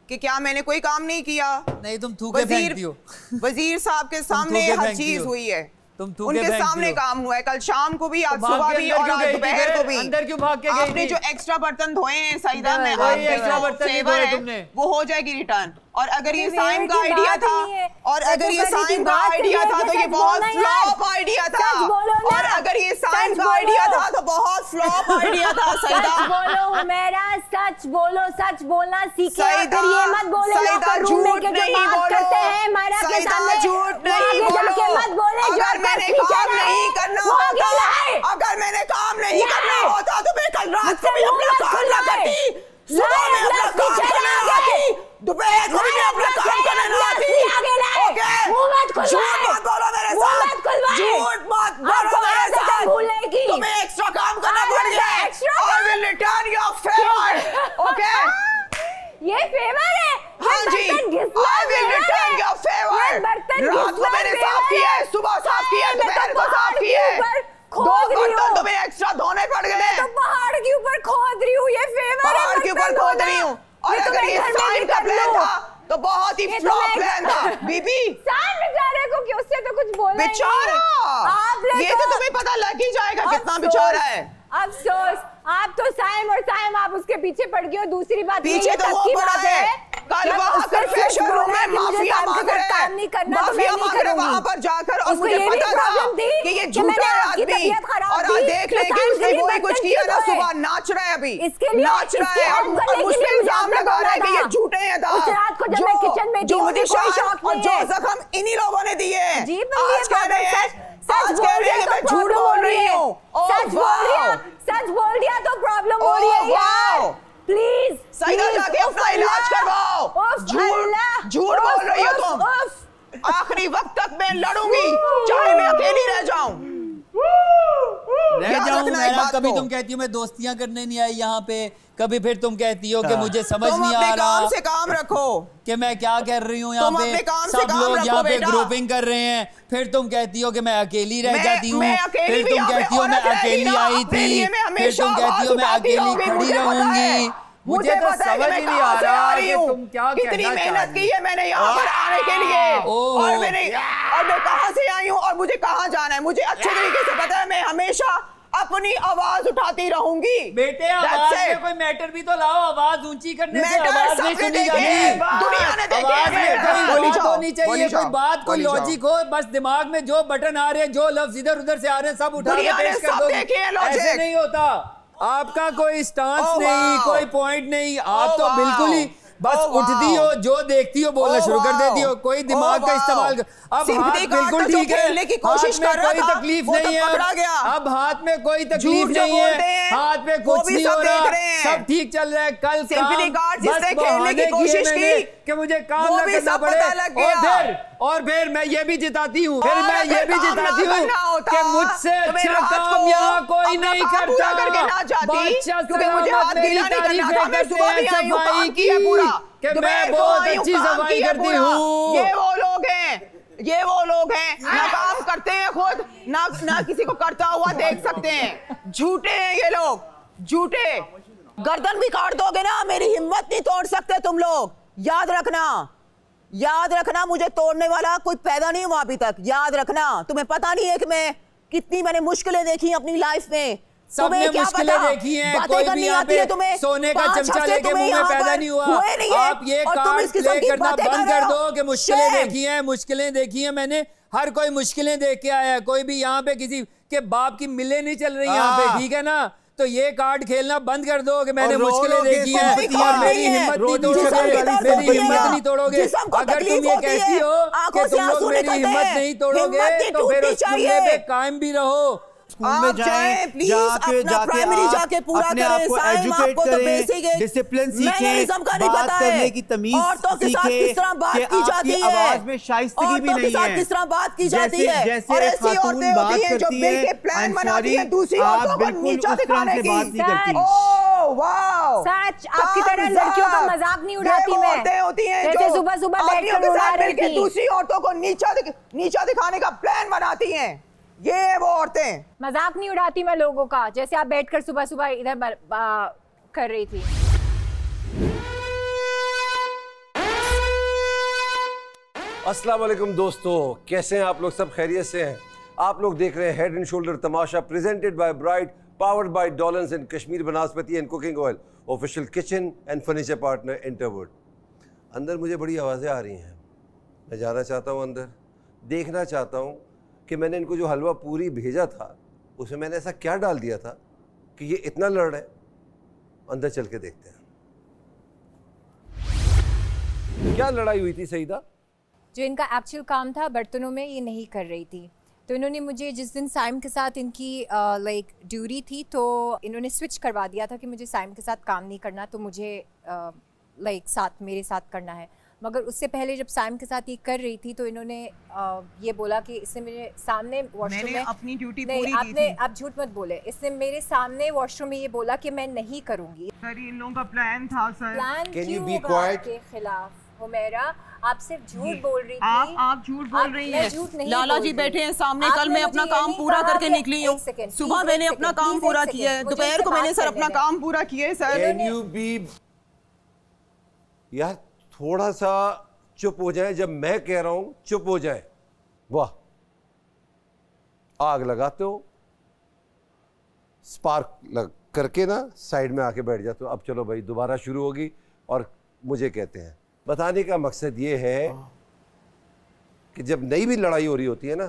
कि क्या मैंने कोई काम नहीं किया। नहीं, तुम थूके फेंकती हो। वजीर साहब के सामने हर चीज हुई है, उनके सामने काम हुआ है। कल शाम को भी, आज सुबह भी और आज दोपहर को भी। अंदर क्यों भाग के गई? आपने जो एक्स्ट्रा बर्तन धोए हैं सईदा में, एक्स्ट्रा बर्तन धोए तुमने, वो हो जाएगी रिटर्न। और अगर ये साइम का आइडिया था, और अगर ये साइम का आइडिया था तो ये बहुत फ्लॉप आइडिया था। और अगर ये साइम का आइडिया था तो बहुत फ्लॉप आइडिया था। सईदा बोलो मेरा, सच बोलो, सच बोलना सीखे। सईदा, ये मत बोले झूठ नहीं बोलो, सईदा झूठ नहीं बोलो। अगर मैंने काम नहीं करना होता, अगर मैंने काम नहीं करना होता तो मैं कल रात को भी अपना काम ना करती, सुबह में अपना काम करना आती, दोपहर को भी मैं अपना काम करना आती। ओके, झूठ मत बोलो मेरे साथ, झूठ मत बोलो मेरे साथ। तुम्हें एक्स्ट्रा काम करना पड़ गया। I will return your favor. Okay, ये फेवर है। हाँ जी, I will return your favor. रात को मैंने साफ किया है, सुबह साफ किया है, दोपहर को साफ किया है। 2 बर्तन तुम्हें एक्स्ट्रा धोने पड़ गए। तो पहाड़ के ऊपर खोद रही हूँ, ये फेवर है। पहाड़ के ऊपर खोद रही हूँ। और अगर ये साइन का प्लान था तो बहुत ही फ्लॉप प्लान था। बीबी, साइन बेचारे को क्यों, उससे तो कुछ बोला बेचारा, ये तो तुम्हें पता लग ही जाएगा कितना बेचारा है। अफसोस, आप तो साइम और साइम आप उसके पीछे पड़ गए हो। दूसरी बात पीछे तो वो पड़ा है, कल वहाँ कर फेशियल रूम में माफिया मांग रहे हैं, माफिया मांग रहे वहाँ पर जाकर। और मुझे पता था कि ये झूठा है आदमी, और आज देख रहे कि उसने वो ही कुछ किया ना, सुबह नाच रहा है, अभी नाच रहा है और मुझ पे इल्जाम लगा रहा है कि ये झूठे हैं। जो मुझे शौक और जो जख्म इन्हीं लोगों ने दिए हैं। आज कह रहे हैं, आज कह रहे हैं कि मैं झूठ बोल रही हूँ। सच बोल दिया तो प्रॉब्लम हो रही है यार। प्लीज सईदा जाके अपना इलाज करवाओ। झूठ बोल रही हो तुम। आखिरी वक्त तक मैं लड़ूंगी, चाहे मैं अकेली रह जाऊं। कभी तुम कहती हो मैं दोस्तियां करने नहीं आई यहाँ पे, कभी फिर तुम कहती हो कि मुझे समझ नहीं आ रहा। काम से काम रखो कि मैं क्या कर रही हूँ यहाँ पे, सब लोग यहाँ पे ग्रुपिंग कर रहे हैं। फिर तुम कहती हो कि मैं अकेली रह जाती हूँ, फिर तुम कहती हो मैं अकेली आई थी, फिर तुम कहती हो मैं अकेली खड़ी रहूंगी। मुझे तो समझ ही नहीं आ रहा कि तुम क्या कितनी मेहनत की है मैंने यहाँ पर आने के लिए, और मैं कहाँ से आई हूँ और मुझे कहाँ जाना है। मुझे अच्छे तरीके से पता है, मैं हमेशा अपनी आवाज उठाती रहूंगी। बेटे आवाज में कोई मैटर भी तो लाओ, आवाज ऊंची करने से आवाज नहीं सुनी जाती। दुनिया ने देखे आवाज में कोई बात होनी चाहिए, कोई बात, कोई जाओ। लॉजिक हो। बस दिमाग में जो बटन आ रहे हैं, जो लफ्ज इधर उधर से आ रहे हैं, सब उठा के पेश कर दो। ऐसे नहीं होता, आपका कोई स्टांस नहीं, कोई पॉइंट नहीं, आप तो बिल्कुल ही बस उठती हो, जो देखती हो बोलना शुरू कर देती हो, कोई दिमाग का इस्तेमाल। अब हाथ बिल्कुल ठीक है, हाथ में कोई तकलीफ नहीं है, अब हाथ में कोई तकलीफ नहीं है, हाथ में कुछ नहीं हो रहा, सब ठीक चल रहा है। कल बस बहाने किए मैंने कि मुझे काम न करना पड़े, और फिर मैं ये भी जिताती हूँ, फिर मैं ये भी जिताती हूँ कि मुझसे अच्छा काम यहाँ कोई नहीं करता। बादशाह सलामत मेरी तारीफें करते हैं सफाई की कि मैं बहुत अच्छी सफाई करती हूँ। ये वो लोग हैं, ये वो लोग हैं, ना काम करते हैं खुद, ना किसी को करता हुआ देख सकते हैं। झूठे हैं ये लोग, झूठे। गर्दन भी काट दोगे ना, मेरी हिम्मत नहीं तोड़ सकते तुम लोग। याद रखना, याद रखना, मुझे तोड़ने वाला कोई पैदा नहीं हुआ अभी तक। याद रखना, तुम्हें पता नहीं है कि मैं कितनी मैंने मुश्किलें देखी अपनी लाइफ में। सबने मुश्किलें देखी हैं, कोई भी यहाँ पे सोने का चमचा लेके मुंह में पैदा नहीं हुआ। आप ये कार्ड प्ले करना बंद कर दो कि मुश्किलें देखी हैं, मुश्किलें देखी हैं मैंने, हर कोई मुश्किलें देख के आया है। कोई भी यहाँ पे किसी के बाप की मिलें नहीं चल रही यहाँ पे, ठीक है ना? तो ये कार्ड खेलना बंद कर दो कि मैंने मुश्किलें देखी हैं और मेरी हिम्मत नहीं तोड़ोगे, मेरी हिम्मत नहीं तोड़ोगे। अगर तुम ये कहती हो कि तुम लोग मेरी हिम्मत नहीं तोड़ोगे तो फिर उस जुमले पे कायम भी रहो। स्कूल में जाएं, जाके अपने आप को एजुकेट करें, डिसिप्लिन सीखें, बात करने की तमीज सीखें कि आपकी आवाज में शाइस्तगी भी नहीं है। किस तरह बात की जाती है, जैसे एक खातून बात करती है, I'm sorry, आप बिल्कुल उस तरह से बात नहीं करती। सच, आपकी तरह लड़कियों का मजाक नहीं उड़ाती मैं, जैसे सुबह सुबह बैठकर उड़ा रही थी। दूसरी औरतों को नीचा दिखाने का प्लान बनाती हैं ये वो औरतें। मजाक नहीं उड़ाती मैं लोगों का, जैसे आप बैठकर सुबह सुबह इधर कर रही थी। अस्सलाम वालेकुम दोस्तों, कैसे हैं आप लोग? सब खैरियत से हैं? आप लोग देख रहे हैं head and shoulder Tamasha, presented by Bright, powered by डॉलन्स and Kashmir vanaspati and cooking oil, official kitchen and furniture partner Interwood. अंदर मुझे बड़ी आवाज़ें आ रही हैं, मैं जाना चाहता हूँ अंदर, देखना चाहता हूँ कि मैंने इनको जो हलवा पूरी भेजा था उसमें मैंने ऐसा क्या डाल दिया था कि ये इतना लड़ रहे हैं। अंदर चल के देखते हैं क्या लड़ाई हुई थी सईदा। जो इनका एक्चुअल काम था बर्तनों में, ये नहीं कर रही थी, तो इन्होंने मुझे जिस दिन साइम के साथ इनकी लाइक ड्यूटी थी तो इन्होंने स्विच करवा दिया था कि मुझे साइम के साथ काम नहीं करना, तो मुझे लाइक साथ मेरे साथ करना है। मगर उससे पहले जब साइम के साथ ये कर रही थी तो इन्होंने ये बोला कि इसने मेरे सामने वॉशरूम में अपनी ड्यूटी पूरी की थी। आप झूठ मत बोले, इसने मेरे सामने वॉशरूम में ये बोला कि मैं नहीं करूंगी। सर इन लोगों का प्लान था सर। प्लान क्यों के खिलाफ हुमैरा, आप सिर्फ झूठ बोल रही थी। आप झूठ बोल रही हैं। झूठ नहीं, लाला जी बैठे हैं सामने, कल मैं अपना काम पूरा करके निकली हूँ। सुबह मैंने अपना काम पूरा किया है, दोपहर को मैंने सर अपना काम पूरा किया है सर। कैन यू बी यार थोड़ा सा चुप हो जाए, जब मैं कह रहा हूं चुप हो जाए। वाह, आग लगाते हो, स्पार्क लग करके ना साइड में आके बैठ जाते हो। अब चलो भाई दोबारा शुरू होगी और मुझे कहते हैं। बताने का मकसद ये है कि जब नई भी लड़ाई हो रही होती है ना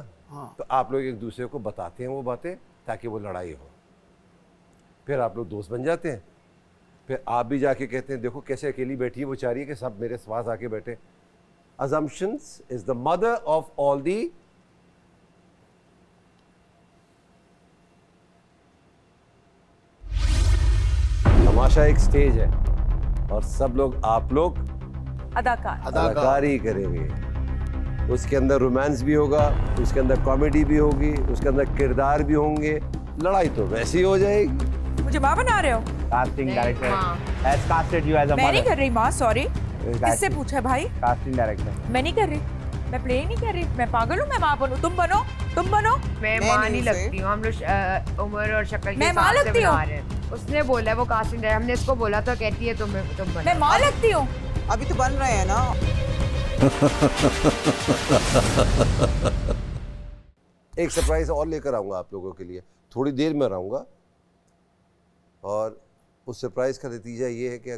तो आप लोग एक दूसरे को बताते हैं वो बातें ताकि वो लड़ाई हो, फिर आप लोग दोस्त बन जाते हैं। फिर आप भी जाके कहते हैं देखो कैसे अकेली बैठी है वो, चाह रही है कि सब मेरे पास आके बैठे। Assumptions is the mother of all the तमाशा एक स्टेज है और सब लोग आप लोग अदाकारी करेंगे। उसके अंदर रोमांस भी होगा, उसके अंदर कॉमेडी भी होगी, उसके अंदर किरदार भी होंगे। लड़ाई तो वैसी हो जाएगी। मुझे माँ बना रहे हो? Casting director has casted you as a mother। मैं नहीं कर रही माँ, सॉरी। किससे पूछा भाई? Casting director. मैं नहीं कर रही, मैं प्ले नहीं कर रही, मैं पागल हूँ, मैं माँ बनूँ। तुम बनो, तुम बनो। मैं माँ नहीं लगती हूँ, हम लोग उम्र और शक्ल के हिसाब से बना रहे हैं। उसने बोला वो कास्टिंग डायरेक्टर, हमने इसको बोला तो कहती है तुम बनो। मैं माँ लगती हूँ? अभी तो बन रहे हैं ना। एक सरप्राइज और लेकर आऊंगा आप लोगों के लिए, थोड़ी देर में रहूंगा। और उस सरप्राइज़ का नतीजा ये है कि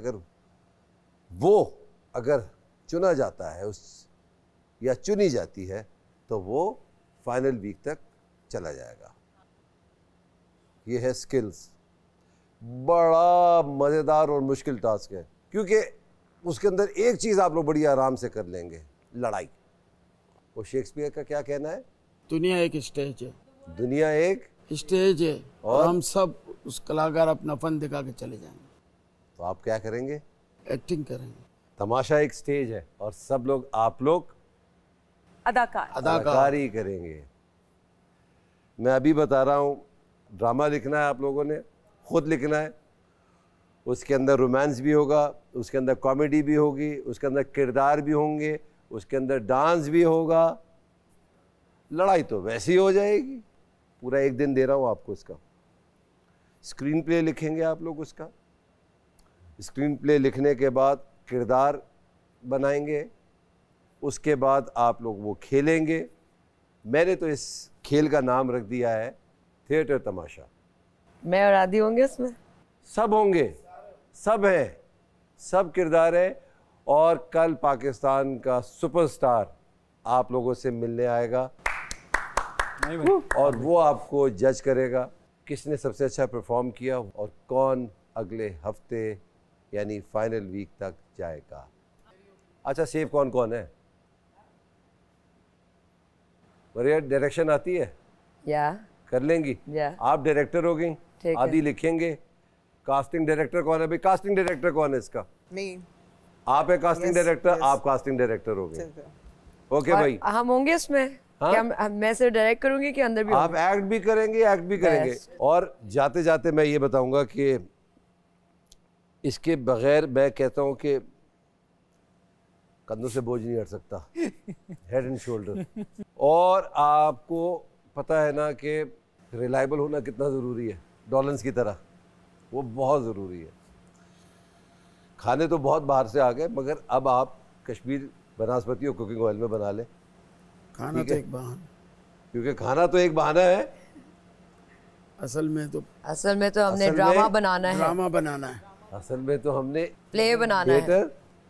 अगर चुना जाता है या चुनी जाती है तो वो फाइनल वीक तक चला जाएगा। ये है स्किल्स। बड़ा मज़ेदार और मुश्किल टास्क है क्योंकि उसके अंदर एक चीज़ आप लोग बड़ी आराम से कर लेंगे, लड़ाई। वो शेक्सपियर का क्या कहना है? दुनिया एक स्टेज है। दुनिया एक स्टेज है और हम सब उस कलाकार अपना फन दिखा के चले जाएंगे। तो आप क्या करेंगे? एक्टिंग करेंगे। तमाशा एक स्टेज है और सब लोग आप लोग अदाकारी करेंगे। मैं अभी बता रहा हूँ, ड्रामा लिखना है आप लोगों ने, खुद लिखना है। उसके अंदर रोमांस भी होगा, उसके अंदर कॉमेडी भी होगी, उसके अंदर किरदार भी होंगे, उसके अंदर डांस भी होगा। लड़ाई तो वैसे ही हो जाएगी। पूरा एक दिन दे रहा हूँ आपको इसका। स्क्रीन प्ले लिखेंगे आप लोग उसका। स्क्रीन प्ले लिखने के बाद किरदार बनाएंगे, उसके बाद आप लोग वो खेलेंगे। मैंने तो इस खेल का नाम रख दिया है थिएटर तमाशा। मैं और आदि होंगे उसमें? सब होंगे, सब हैं, सब किरदार है। और कल पाकिस्तान का सुपरस्टार आप लोगों से मिलने आएगा और वो आपको जज करेगा किसने सबसे अच्छा परफॉर्म किया और कौन अगले हफ्ते यानी फाइनल वीक तक जाएगा। अच्छा, सेफ कौन कौन है? बढ़िया, डायरेक्शन आती है? या कर लेंगी? आप डायरेक्टर हो गई, आदि लिखेंगे। कास्टिंग डायरेक्टर कौन है भाई? कास्टिंग डायरेक्टर कौन है इसका? नहीं, आप है कास्टिंग डायरेक्टर। आप कास्टिंग डायरेक्टर हो गए। ओके भाई, हम होंगे इसमें? हाँ? क्या मैं सिर्फ डायरेक्ट करूंगी कि अंदर भी आप एक्ट भी करेंगे। और जाते जाते मैं ये बताऊंगा कि इसके बगैर मैं कहता हूं कि कंधों से बोझ नहीं हट सकता। Head and shoulder. और आपको पता है ना कि रिलायबल होना कितना ज़रूरी है। डॉलन्स की तरह वो बहुत ज़रूरी है। खाने तो बहुत बाहर से आ गए, मगर अब आप कश्मीर बनास्पति और कुकिंग ऑयल में बना लें। खाना तो एक बहाना, क्योंकि खाना तो एक बहाना है। असल में तो हमने ड्रामा बनाना है। असल में तो हमने प्ले बनाना है,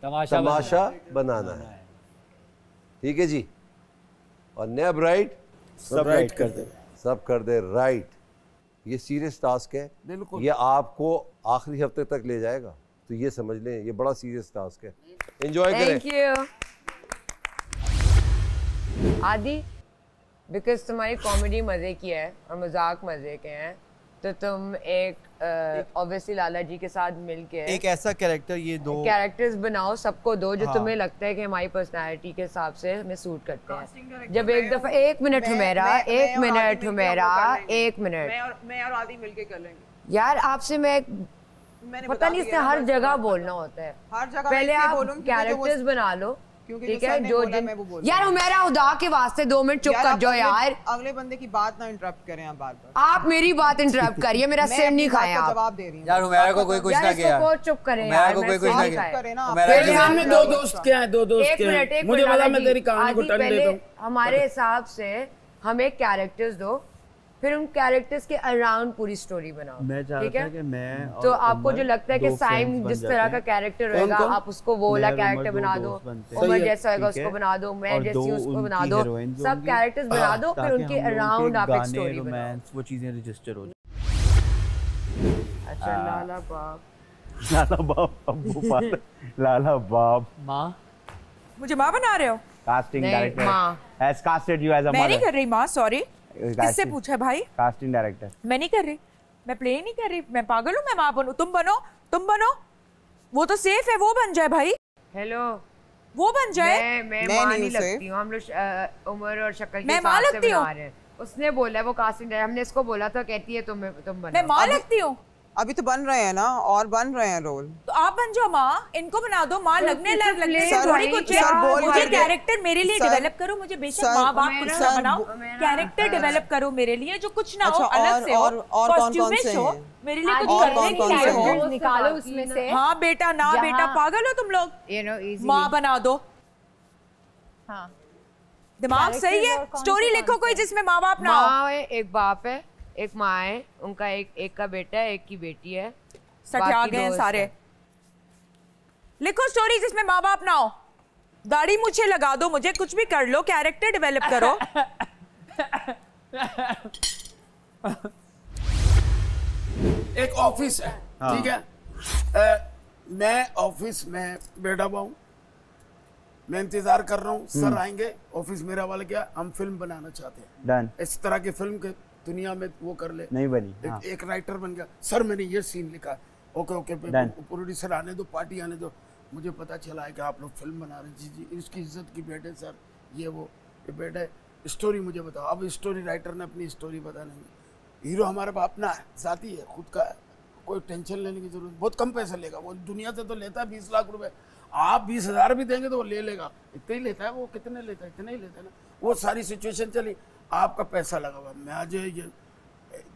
तमाशा बनाना है। ठीक है जी। और नया ब्राइट सब कर दे राइट। ये सीरियस टास्क है, ये आपको आखिरी हफ्ते तक ले जाएगा, तो ये समझ लें ये बड़ा सीरियस टास्क है। एंजॉय करें। थैंक यू आदि, बिकॉज तुम्हारी कॉमेडी मजे की है और मजाक मजे के हैं, तो तुम एक ऑब्वियसली लाला जी के साथ मिलके एक ऐसा कैरेक्टर, ये दो कैरेक्टर्स बनाओ, सबको दो जो तुम्हें लगता है कि हमारी पर्सनालिटी के हिसाब से हमें सूट करते हैं। जब एक दफा एक मिनट मैं और आदि मिलके कर लेंगे। यार आपसे मैं पता नहीं, इसने हर जगह बोलना होता है। हर जगह पहले आप कैरेक्टर्स बना लो, ठीक है? जो यार हुमैरा खुदा के वास्ते 2 मिनट चुप कर जाओ यार। अगले बंदे की बात ना इंटरप्ट करें आप बार-बार। आप मेरी बात इंटरप्ट करिए, मेरा सिर नहीं खाएं आप। जवाब दे रही हूं यार। हुमैरा को कोई कुछ ना किया, इसको चुप करें यार। को कोई कुछ ना किया। मेरे सामने दो दोस्त क्या है? दो दोस्त क्या है? मुझे पता, मैं तेरी कहानी को टर्न देता हूं। हमारे हिसाब से हमें कैरेक्टर्स दो, फिर उन कैरेक्टर्स के अराउंड पूरी स्टोरी बनाओ, ठीक है? कि मैं तो आपको जो लगता है कि साइम जिस तरह का कैरेक्टर रहेगा, आप उसको वो वाला कैरेक्टर बना दो। उमर जैसा होगा उसको बना दो, मैं जैसी उसको बना दो। सब कैरेक्टर्स बना दो, फिर उनके अराउंड आप एक स्टोरी बनाओ। वो चीजें रजिस्टर हो जाए। अच्छा, लाला बाप माँ, मुझे माँ बना रहे हो? Casting director has casted you as a mother. मैं नहीं कर रही माँ, सॉरी। किससे पूछा भाई? Casting director. मैं नहीं कर रही, मैं प्ले नहीं कर रही। मैं पागल हूँ? मैं माँ बनूं? तुम बनो। वो तो सेफ है, वो बन जाए भाई। हेलो, वो बन जाए। मैं माँ नहीं लगती हूँ। हम लोग उम्र और शक्ल के हिसाब से बना रहे हैं। उसने बोला वो कास्टिंग डायरेक्टर, हमने इसको बोला तो कहती है तुम बनो। मैं माँ लगती हूँ? अभी तो बन रहे हैं ना, और बन रहे हैं रोल। तो आप बन जाओ माँ, इनको बना दो। माँ लगने थोड़ी कुछ है। मुझे कैरेक्टर मेरे लिए डेवलप करो। मुझे बेशक माँ बाप कुछ ना बनाओ, कैरेक्टर डेवलप करो मेरे लिए, जो कुछ ना हो, अलग से हो, कॉस्ट्यूमिस्ट हो, मेरे लिए कुछ करने के लिए हो। निकालो उसमें से। हाँ बेटा, ना बेटा, पागल हो तुम लोग। माँ बना दो। हाँ, दिमाग सही है? स्टोरी लिखो कोई जिसमें माँ बाप ना हो। एक बाप है, एक माँ है, उनका एक का बेटा है, एक की बेटी है। सठा गए हैं सारे। लिखो स्टोरी जिसमें माँ बाप ना हो, दाढ़ी मुझे लगा दो, मुझे कुछ भी कर लो, कैरेक्टर डेवलप करो। एक ऑफिस है, ठीक है, मैं ऑफिस में बैठा हुआ हूँ, मैं इंतजार कर रहा हूँ सर आएंगे ऑफिस मेरा वाला, क्या हम फिल्म बनाना चाहते हैं, डन, इस तरह की फिल्म के दुनिया में वो कर ले, नहीं बनी, एक राइटर बन गया, सर मैंने ये सीन लिखा, ओके ओके प्रोड्यूसर आने दो, पार्टी आने दो, मुझे पता चला है कि आप लोग फिल्म बना रहे हैं, जी जी इसकी इज्जत की बेटे सर, ये वो ये बेटे, स्टोरी मुझे बताओ। अब स्टोरी राइटर ने अपनी स्टोरी बताने की, हीरो हमारे पास अपना है, साथी है, खुद का है, कोई टेंशन लेने की जरूरत, बहुत कम पैसे लेगा वो, दुनिया से तो लेता है 20 लाख रुपए, आप 20,000 भी देंगे तो वो ले लेगा, इतना ही लेता है वो, कितने लेता है, इतना ही लेता है ना। वो सारी सिचुएशन चली, आपका पैसा लगा हुआ, मैं आज ये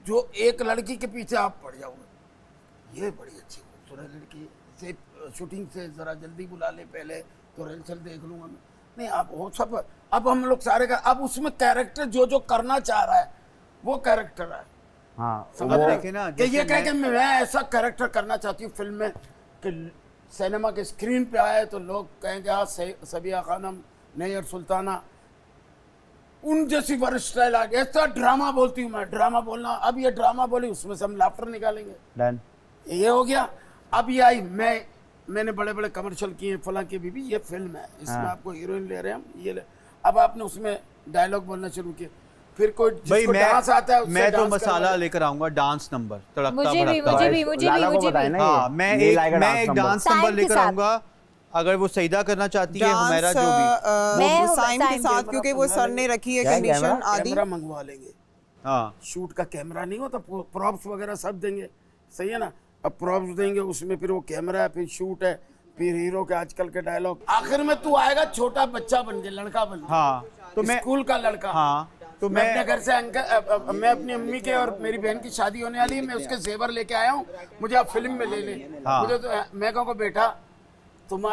जो एक लड़की के पीछे आप पड़ जाओगे, ये बड़ी अच्छी खूबसूरत लड़की से शूटिंग से जरा जल्दी बुला ले पहले तो रिहर्सल देख लूंगा मैं, नहीं आप वो सब, अब हम लोग सारे का, अब उसमें कैरेक्टर जो जो करना चाह रहा है वो कैरेक्टर है। हाँ, समझ रहे ना कि ये कह के मैं ऐसा कैरेक्टर करना चाहती हूँ फिल्म में कि सिनेमा के स्क्रीन पे आए तो लोग कहेंगे हाँ सबिया खानम, नैयर सुल्ताना, उन जैसी वर्ष स्टाइल आ गया, ऐसा ड्रामा बोलती हूँ मैं, ड्रामा बोलना, अब ये ड्रामा बोली उसमें से हम लाफ्टर निकालेंगे, डन, ये हो गया। अब ये आई, मैंने बड़े बड़े कमर्शियल किए, फला की बीबी, ये फिल्म है, इसमें आपको हीरोइन ले रहे हैं हम, ये ले, अब आपने उसमें डायलॉग बोलना शुरू किया, फिर कोई जिसको डांस आता है मैं तो मसाला लेकर आऊंगा, डांस नंबर तड़कता मुझे भी हाँ, मैं एक डांस नंबर लेकर आऊंगा, अगर वो सईदा करना चाहती है हमारा जो भी साइम के साथ, क्योंकि वो सर ने रखी है कंडीशन आदि, कैमरा मंगवा लेंगे, हाँ शूट का कैमरा नहीं होता, प्रॉप्स वगैरह सब देंगे, सही है ना, अब प्रॉप्स देंगे उसमें, फिर वो कैमरा है, फिर शूट है, फिर हीरो के आजकल के डायलॉग, आखिर में तू आएगा छोटा बच्चा बन के, लड़का बन के, हाँ तो मैं स्कूल का लड़का, हाँ तो मैं अपने घर से अंकल, मैं अपनी अम्मी के और मेरी बहन की शादी होने वाली है, मैं उसके जेवर लेके आया हूँ, मुझे आप फिल्म में ले ले, हाँ। मुझे तो मैं कहूँगा बेटा तुम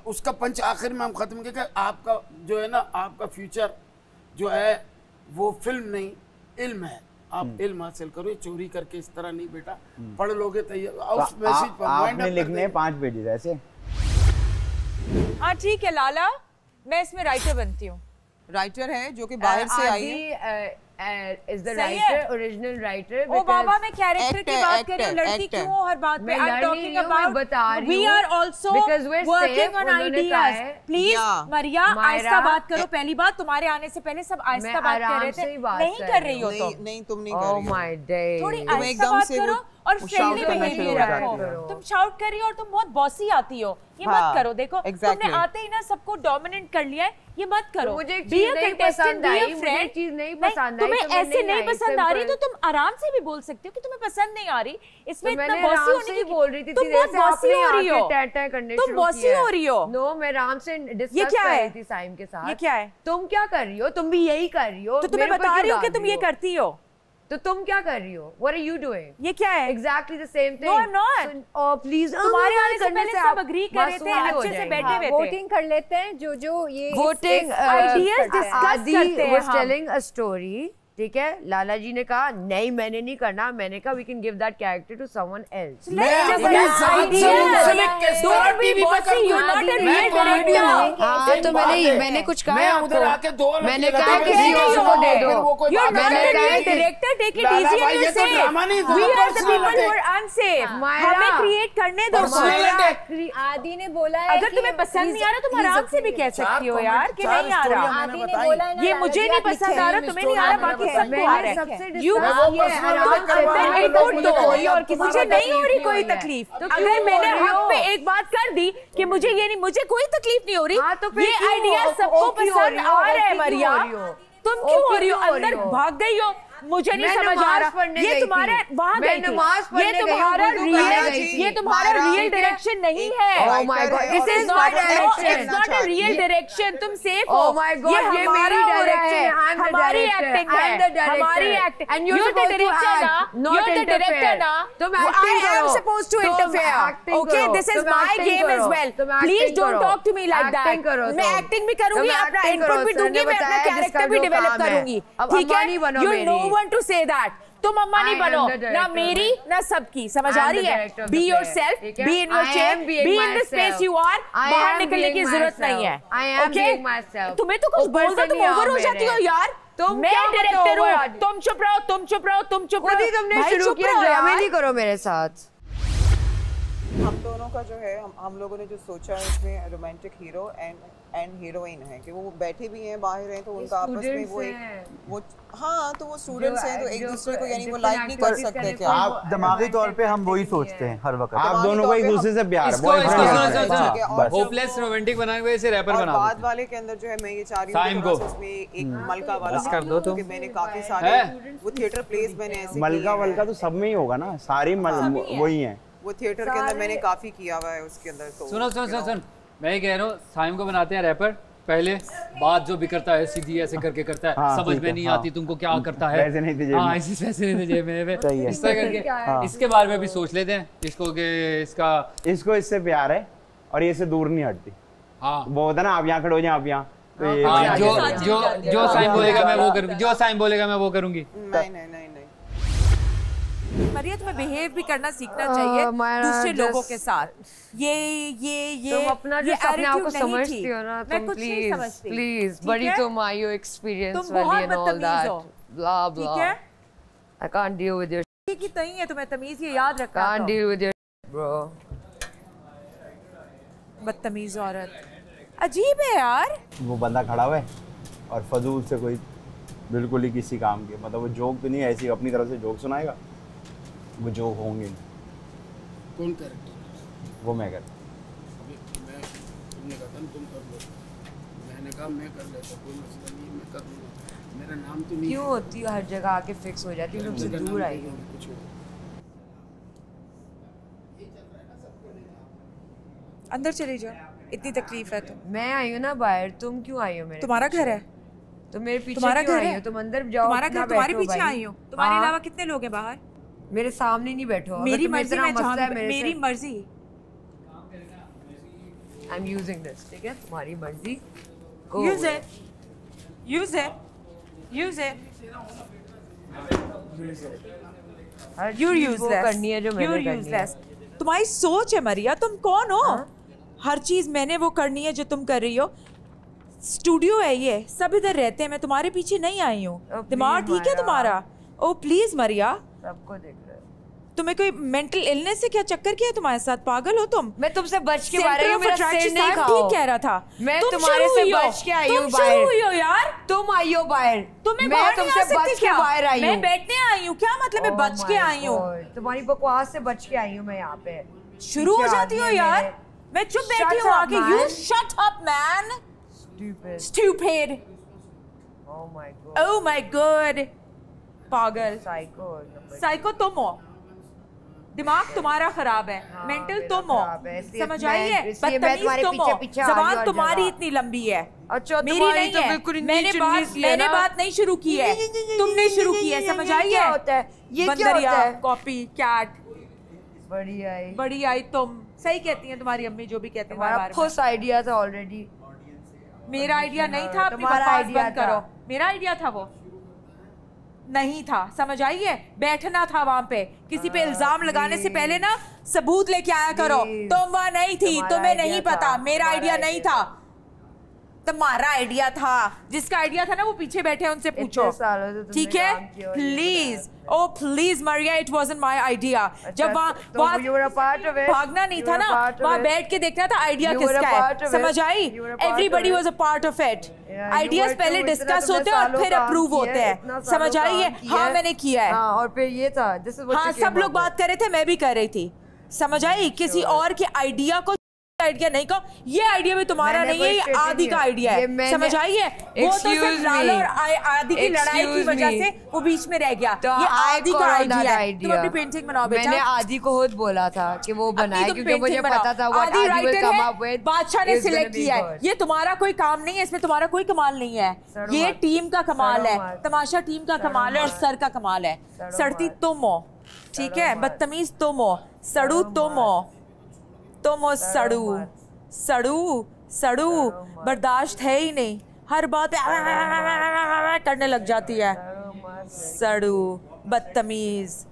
उसका पंच आखिर में हम खत्म किया, आपका जो है ना, आपका फ्यूचर जो है वो फिल्म नहीं इल्म है, आप इल्म हासिल करो, चोरी करके इस तरह नहीं बेटा, पढ़ लोगे तो उस मैसेज पर आपने लिखने 5 पेजेस ऐसे। हाँ ठीक है लाला, मैं इसमें राइटर बनती हूँ, राइटर है जो कि बाहर से आई है, is the writer original writer? ओ बाबा मैं कैरेक्टर की बात कर रही हूँ, लड़की क्यों हर बात पे I'm talking about we are also working on ideas. Please मरिया आहिस्ता बात करो, पहली बात तुम्हारे आने से पहले सब आहिस्ता बात कर रहे थे, नहीं कर रही हो तो नहीं तुम नहीं कर रही हो, oh my day, थोड़ी आहिस्ता बात करो और फ्रेंडली बिहेवियर रखो, तुम शाउट कर रही हो और तुम बहुत बॉसी आती हो, ये मत करो, देखो तुमने आते ही ना सबको डोमिनेट कर लिया है, ये मत करो, मुझे एक चीज नहीं पसंद आई, मुझे एक चीज नहीं पसंद आई, तुम्हें ऐसे नहीं पसंद आ रही तो तुम आराम से भी बोल सकते हो कि तुम्हें पसंद नहीं आ रही, इसमें इतना बॉसी होने की बोल रही थी, तुम बहुत बॉसी हो रही हो, तुम बॉसी हो रही हो, नो मैं आराम से डिस्कस कर रही थी साइम के साथ, ये क्या है, तुम क्या कर रही हो, तुम भी यही कर रही हो, तो तुम्हें बता रही हो कि तुम ये करती हो, तो तुम क्या कर रही हो, what are you doing? ये क्या है? Exactly the same thing. No, I'm not. Oh, please. तुम्हारे आने से पहले सब agree कर रहे थे, अच्छे से बैठे हुए थे. वोटिंग कर लेते हैं, जो ये voting ideas discuss करते हैं. was telling a story. ठीक है, लाला जी ने कहा नहीं मैंने नहीं करना, मैंने कहा we can give that character to someone else. तो मैंने कुछ कहा आपको, मैंने कहा किसी और को दे दो, मैंने कहा director take it easy and you say we are the people who are unsafe, हमें क्रिएट करने दो। आदि ने बोला है अगर तुम्हें पसंद नहीं आ रहा तुम आराम से भी कह सकती हो यार कि नहीं आ रहा, आदि ने बोला ये मुझे नहीं पसंद आ रहा, तुम्हें नहीं आ रहा, बाकी मुझे नहीं हो रही कोई तकलीफ, अगर मैंने हक पे एक बात कर दी कि मुझे ये नहीं, मुझे कोई तकलीफ नहीं हो रही, ये आइडिया सबको पसंद आ रहा है मरिया, तुम क्यों हो रही हो, अंदर भाग गई हो, मुझे नहीं समझ आ रहा, ये तुम्हारा वहाँ गई थी, ये तुम्हारा रियल डायरेक्शन नहीं है, oh my god this is not direction, it's not a real direction, तुम सेफ हो, oh my god ये मेरी डायरेक्शन है, हमारी एक्टिंग है, हमारी acting, and you're the director ना, you're the director ना, तुम acting करो, I am supposed to interfere, okay this is my game as well, please don't talk to me like that, मैं एक्टिंग भी करूंगी, अपना इनपुट भी दूंगी, मैं अपना कैरेक्टर भी डेवलप करूंगी, ठीक है, you know one to say that. तुम अम्मा नहीं बनो ना मेरी ना सबकी, समझ आ रही है? Be yourself, be in your chair, be in the space you are. बाहर निकलने की जरूरत नहीं है. Okay? तुम्हें तो कुछ बोल दो, तुम ओवर हो जाती हो यार. मैं डायरेक्टर हूँ, तुम चुप रहो, तुम चुप रहो, तुम चुप रहो. तुमने शुरू किया, ड्रामे नहीं करो मेरे साथ. हम दोनों का जो है हम लोगों ने जो सोचा है इसमें रोमांटिक हीरो एंड हीरोइन है कि वो बैठे भी हैं बाहर हैं तो उनका आपस में वो हाँ तो वो स्टूडेंट्स हैं तो एक दूसरे को यानी वो लाइक नहीं कर सकते क्या? आप दिमागी तौर पे हम वही सोचते हैं हर वक्त. आप दोनों को एक दूसरे से प्यार है. होपलेस रोमांटिक बनाए हुए इसे रैपर बना दो. बाद वाले के अंदर जो है मैं ये चाह रही हूँ उसमें एक मलका वाला कर दो तो मैंने काफी सारे वो थिएटर प्लेस मैंने ऐसे मलका तो सब में ही होगा ना, सारी वही है. वो थिएटर के अंदर मैंने काफी किया हुआ है उसके अंदर. तो सुनो मैं ये कह रहा हूँ साइम को बनाते हैं रैपर. पहले बात जो भी करता है सीधी ऐसे करके करता है. समझ में नहीं आती तुमको क्या करता है. पैसे नहीं दीजिए. हाँ ऐसे पैसे नहीं दीजिए मेरे पे. इस तरह करके इसके बारे में भी सोच लेते हैं इसको कि इसको इससे प्यार है और ये इससे दूर नहीं हटती. हाँ वो होता ना, आप यहाँ खड़े हो जाए, आप यहाँ जो साइम बोलेगा मैं वो करूँगी. जो साइम बोलेगा मैं वो करूँगी. नहीं मरिया तुम्हें बिहेव भी करना सीखना चाहिए दूसरे लोगों के साथ. ये तुम अपना जो अपने आप को समझती हो ना, तुम प्लीज बड़ी तुम आई हो एक्सपीरियंस वाली and all that blah blah. I can't deal with your की तई है तुम्हें तमीज, ये याद रखना. Can't deal with your bro. बदतमीज औरत. अजीब है यार. वो बंदा खड़ा हुआ है और फजूल से कोई बिल्कुल ही किसी काम के, मतलब वो जोक भी नहीं ऐसी अपनी तरफ से जोक सुनाएगा. वो जोक होंगे कौन कैरेक्टर? वो मैं कर. तुमने कहा तुम कर लो, मैंने कहा मैं कर लेता, कोई मसला नहीं, मैं कर लूँगा. मेरा नाम तो नहीं. क्यों होती है हर जगह आके फिक्स हो जाती है, तुमसे दूर आई हो. अंदर चली जाओ, इतनी तकलीफ है तो. मैं आई हूँ ना बाहर, तुम क्यों आई हो मेरे? तुम्हारा घर है तो मेरे पीछे क्यों आई हो? तुम अंदर जाओ. तुम्हारा घर, तुम्हारे पीछे आई हूँ. तुम्हारे अलावा कितने लोग हैं बाहर? मेरे सामने नहीं बैठो. मेरी मर्जी, मेरी मर्जी. I am using this. ठीक है तुम्हारी मर्जी. Use it, use it, use it. You're useless. करनी है जो मैंने You're useless. तुम्हारी सोच है मरिया, तुम कौन हो? हर चीज मैंने वो करनी है जो तुम कर रही हो. स्टूडियो है ये, सब इधर रहते हैं, मैं तुम्हारे पीछे नहीं आई हूँ. दिमाग ठीक है तुम्हारा? ओ प्लीज मरिया, सबको देख रहे हो. तुम्हें कोई मेंटल इलनेस से क्या चक्कर किया तुम्हारे साथ? पागल हो तुम? मैं तुमसे बच के बाहर आई हूं. मेरा सिर नहीं खाओ. ठीक कह रहा था. मैं तुम्हारे से बच के आई हूं बाहर. तुम शुरू हुई हो यार. तुम आई हो बाहर. मैं तुमसे बच के बाहर आई हूं. मैं बैठने आई हूं. क्या मतलब मैं बच के आई हूं? तुम्हारी बकवास से बच के आई हूं मैं यहाँ पे. शुरू हो जाती हो यार. मैं चुप बैठी हूँ आके. You shut up man. Stupid. Oh my god. पागल. साइको तुम हो. दिमाग तुम्हारा खराब है. मेंटल तुम हो. समझ आई है? बदतमीज तुम हो. ज़बान तुम्हारी इतनी लंबी है. अच्छा मेरी नहीं है. मैंने बात नहीं शुरू की है, तुमने शुरू की है. समझ आई है? ये क्या होता है? Copy cat. बड़ी आई तुम. सही कहती हैं तुम्हारी अम्मी जो भी कहती है. हमारा फर्स्ट आइडिया था ऑलरेडी. मेरा आइडिया नहीं था. अपनी बकवास बंद करो. मेरा आइडिया था वो नहीं था. समझ आई है? बैठना था वहां पे. किसी पे इल्जाम लगाने से पहले ना सबूत लेके आया करो. तुम वहां नहीं थी, तुम्हें नहीं पता. मेरा आइडिया नहीं था, तुम्हारा आइडिया था. जिसका आइडिया था ना वो पीछे बैठे हैं, उनसे पूछो. ठीक है please. Oh please Maria, it wasn't my idea. जब वहाँ भागना नहीं था ना, वहाँ बैठ के देखना था आइडिया किसका है. समझ आई? Everybody was a part of it. Ideas पहले डिस्कस होते हैं और फिर अप्रूव होते हैं. समझ आई है? हाँ मैंने किया है. और फिर ये था. हाँ सब लोग बात कर रहे थे, मैं भी कर रही थी. समझ आई? किसी और के आइडिया को आइडिया नहीं का. ये आइडिया भी तुम्हारा नहीं है, ये आदि का आइडिया है. समझ आई है? वो तो सिर्फ लाल और आदि की लड़ाई की वजह से वो बीच में रह गया. ये आदि का आइडिया है. तुम अपनी पेंटिंग बनाओ बेटा. मैंने आदि को खुद बोला था कि वो बनाए क्योंकि मुझे पता था व्हाट आदि विल कम अप विद. बादशाह ने सिलेक्ट किया है. ये तुम्हारा कोई काम नहीं है, इसमें तुम्हारा कोई कमाल नहीं है. ये टीम का कमाल है. तमाशा टीम का कमाल है और सर का कमाल है. सड़ती तुम हो. ठीक है? बदतमीज तुम हो. सड़ू तुम हो. तुम हो सड़ू. सड़ू सड़ू बर्दाश्त है ही नहीं. हर बात करने लग जाती है. सड़ू, बदतमीज,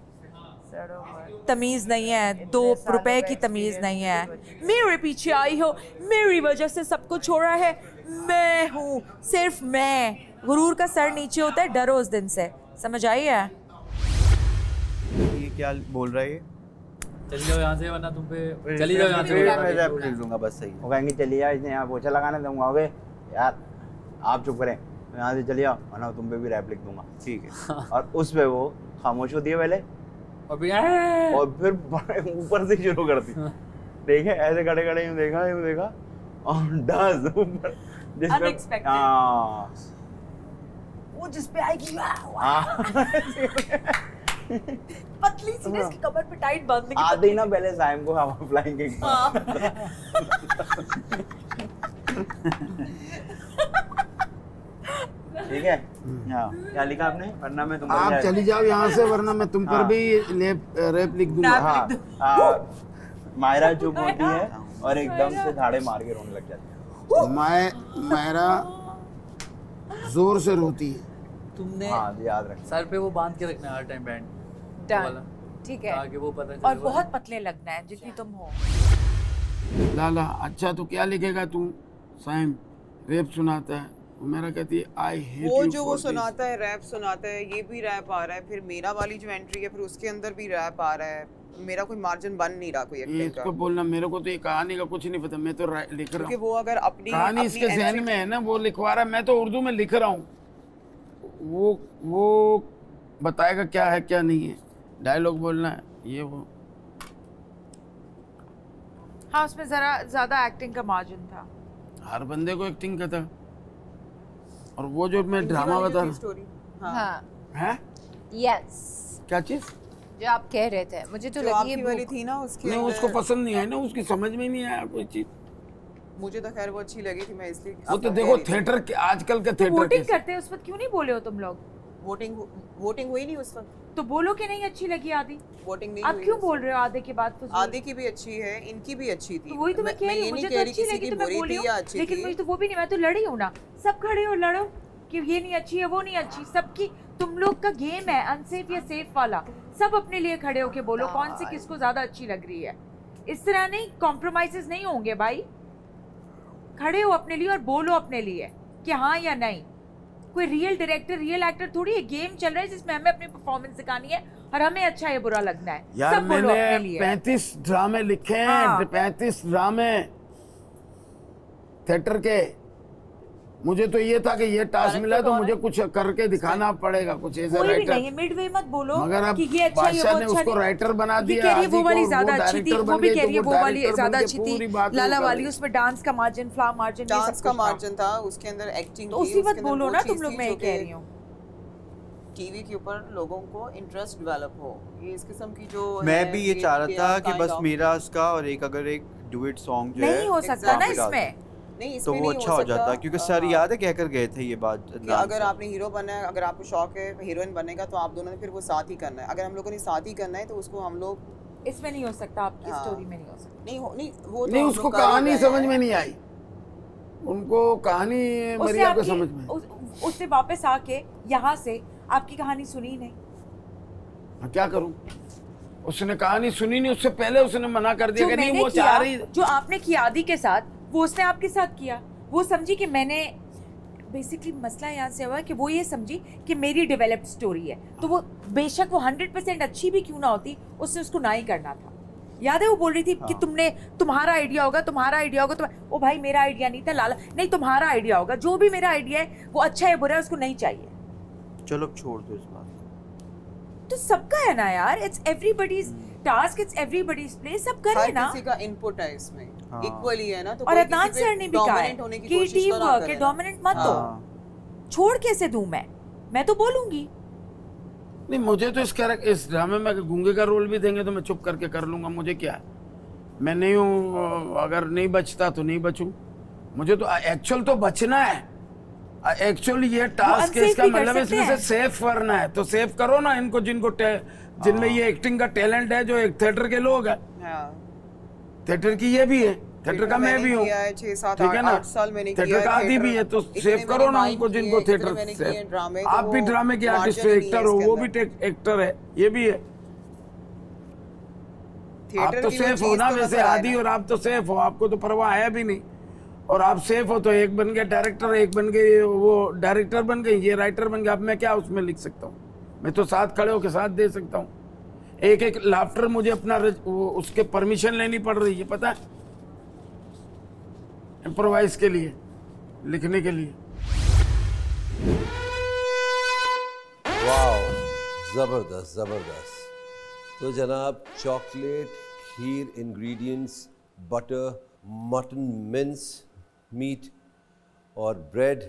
तमीज नहीं है, 2 रुपए की तमीज नहीं है। मेरे पीछे आई हो, मेरी वजह से सबको छोड़ा है, मैं हूँ, सिर्फ मैं। गुरूर का सर नीचे होता है, डरो उस दिन से, समझ आई है? ये क्या बोल रहा है? चली जाओ यहाँ से, वरना तुम पे चली जाओ यहाँ से। मैं रैप लिख दूंगा बस, सही। वो कहेंगे चलिए यार, इसने यहाँ पोछा लगाने दूंगा, हो गए यार, आप चुप करें, यहाँ से चलिए, वरना तुम पे भी रैप लिख दूंगा, ठीक है। और उस पे वो खामोश होती है पहले, और फिर ऊपर से शुरू करती। देखे ऐसे खड़े खड़े यूं देखा और डज ऊपर अनएक्सपेक्टेड, वो जिस पे आएगी पतली सी ने इसकी कमर पे टाइट बांधने की आधी ना पहले साइम को हवा फ्लाइंग ठीक है। क्या लिखा आपने? वरना मैं तुम आप चली जाओ यहाँ से, वरना मैं तुम पर भी रैप लिख दूंगा। मायरा चुप होती है और एकदम से धाड़े मार के रोने लग जाती है। मायरा जोर से रोती है। तुमने याद रख, सर पे वो बांध के रखना हर टाइम बैंड, ठीक है, ताकि वो पता चले। और बहुत पतले लगना है जितनी तुम हो। लाला अच्छा तो क्या लिखेगा तू? साइम रैप सुनाता है, मेरा कहती है आई हेट वो जो वो सुनाता है, रैप सुनाता है, ये भी रैप आ रहा है, फिर मेरा वाली जो एंट्री है फिर उसके अंदर भी रैप आ रहा है। मेरा कोई मार्जिन बन नहीं रहा कोई एक्टिंग का। इसको बोलना, मेरे को तो ये कहानी का कुछ नहीं पता, मैं तो लिख रहा हूँ। क्योंकि वो अगर अपनी कहानी इसके जहन में है ना, वो लिखवा रहा है, मैं तो उर्दू में लिख रहा हूँ। वो बताएगा क्या है क्या नहीं है, डायलॉग बोलना है, ये वो। हाँ, उसमें जरा ज्यादा एक्टिंग का मार्जिन था। हर बंदे को एक्टिंग का था। और वो जो मैं ड्रामा बता रहा, यस, क्या चीज जो आप कह रहे थे, मुझे तो लगी है वाली थी ना, उसके नहीं, उसको पसंद नहीं आई ना, उसकी समझ में नहीं आया कोई चीज। मुझे तो खैर वो अच्छी लगी थी, मैं इसलिए। वो तो देखो थिएटर के, आजकल के थिएटर वोटिंग करते हैं उस वक्त, क्यों नहीं बोले हो तुम लोग? वोटिंग हुई नहीं उस वक्त, तो बोलो कि नहीं अच्छी लगी आधी। वोटिंग नहीं आप हुई। क्यों बोल रहे हो आधे के बाद? आधे की भी अच्छी है, इनकी भी अच्छी थी। वही तो मैं कह रही हूँ, मुझे तो अच्छी लगी तो मैं बोल रही हूँ, लेकिन मुझे तो वो भी नहीं, मैं तो लड़ी हूँ ना। सब खड़े हो लड़ो कि ये नहीं अच्छी है, वो नहीं अच्छी, सबकी तुम लोग का गेम है अनसेफ या सेफ वाला। सब अपने लिए खड़े होके बोलो कौन सी किसको ज्यादा अच्छी लग रही है। इस तरह नहीं, कॉम्प्रोमाइजेस नहीं होंगे भाई। खड़े हो अपने लिए और बोलो अपने लिए कि हाँ या नहीं। कोई रियल डायरेक्टर, रियल एक्टर थोड़ी है, गेम चल रहा है जिसमें हमें अपनी परफॉर्मेंस दिखानी है और हमें अच्छा या बुरा लगना है। यार सब बोलो अपने लिए। 35 ड्रामे लिखे हैं, 35 ड्रामे थिएटर के। मुझे तो ये था कि ये टास्क मिला तो मुझे कुछ करके दिखाना पड़ेगा, कुछ ऐसा कोई भी राइटर। नहीं है, मिडवे मत बोलो मगर अब कि ये अच्छा है, बादशाह वो ने अच्छा उसको नहीं। राइटर बना दिया। ये कह रही है वो वाली ज्यादा अच्छी थी, वो भी कह रही है वो वाली डायरेक्टर ज्यादा बन के अच्छी थी। पूरी बात लाला वो वाली कर उसमें डांस का मार्जिन, फ्लावर मार्जिन, डांस का मार्जिन था, उसके अंदर एक्टिंग तो उसी वक्त बोलो ना तुम लोग। मैं ये कह रही हूँ टीवी के ऊपर लोगों को इंटरेस्ट डेवलप हो, ये इस किस्म की जो मैं भी ये चाह रहा था कि बस मेरा उसका और एक अगर एक डुएट सॉन्ग जो है नहीं हो सकता ना इसमें, नहीं तो वो अच्छा हो जाता, क्योंकि सर याद है कहकर गए थे ये बात कि अगर आपने हीरो बनना है, अगर आपको शौक है हीरोइन बनने का, तो आप दोनों ने फिर वो साथ ही करना है। अगर हम लोगों ने साथ ही करना है तो उसको हम लोग इसमें नहीं हो सकता, आपकी स्टोरी में नहीं हो सकता। नहीं वो नहीं, उसको कहानी समझ में नहीं आई, उनको कहानी मरिया को समझ में। उससे वापस आके यहाँ से आपकी कहानी सुनी नहीं, क्या करूं? उसने कहानी सुनी नहीं, उससे पहले उसने मना कर दिया कि नहीं वो चाह रही। जो आपने किया आदि के साथ, वो उसने आपके साथ किया। वो समझी कि मैंने बेसिकली मसला यहाँ से हुआ कि वो ये समझी कि मेरी डेवलप्ड स्टोरी है, तो वो बेशक वो 100% अच्छी भी क्यों ना होती, उसने उसको ना ही करना था। याद है वो बोल रही थी कि तुम्हारा आइडिया होगा, तुम्हारा आइडिया होगा। ओ भाई मेरा आइडिया नहीं था लाला, नहीं तुम्हारा आइडिया होगा। जो भी मेरा आइडिया है वो अच्छा है बुरा है, उसको नहीं चाहिए। चलो छोड़ दो इस बात को। तो सबका है ना यार, it's everybody's task, it's everybody's play, सब कर रहे ना। किसी का इनपुट है इसमें, इक्वली है ना। तो और अदनान सर ने भी कहा है कि टीम वर्क है, डोमिनेंट मत हो। छोड़ कैसे दूं मैं तो बोलूंगी। नहीं, मुझे तो इस ड्रामे में गूंगे का रोल भी देंगे तो मैं चुप करके कर लूंगा, मुझे क्या है। मैं नहीं हूँ, अगर नहीं बचता तो नहीं बचूं। मुझे तो एक्चुअल तो बचना है। एक्चुअली ये टास्क है, इसका मतलब इसमें से सेफ करना है, तो सेफ करो ना इनको, जिनमें ये एक्टिंग का टैलेंट है, जो एक थिएटर के लोग हैं। थिएटर की ये भी है। थिएटर का मैं भी हूँ, 6-7 ठीक है ना, 8 साल मैंने थिएटर का आदि भी है, तो सेव करो ना उनको जिनको थिएटर से। आप भी ड्रामे के आर्टिस्ट हो, एक्टर हो, वो भी एक्टर है, ये भी है। आप तो सेफ हो ना वैसे आदि, और आप तो सेफ हो, आपको तो परवाह है भी नहीं। और आप सेफ हो तो एक बन गया डायरेक्टर, एक बन गए वो डायरेक्टर बन गई, ये राइटर बन गया। अब मैं क्या उसमें लिख सकता हूँ? मैं तो साथ खड़े होकर साथ दे सकता हूँ। एक एक लाफ्टर मुझे अपना उसके परमिशन लेनी पड़ रही है, पता है, इम्प्रोवाइज के लिए, लिखने के लिए। वाओ, जबरदस्त जबरदस्त। तो जनाब, चॉकलेट, खीर, ingredients, butter, mutton mince meat और ब्रेड,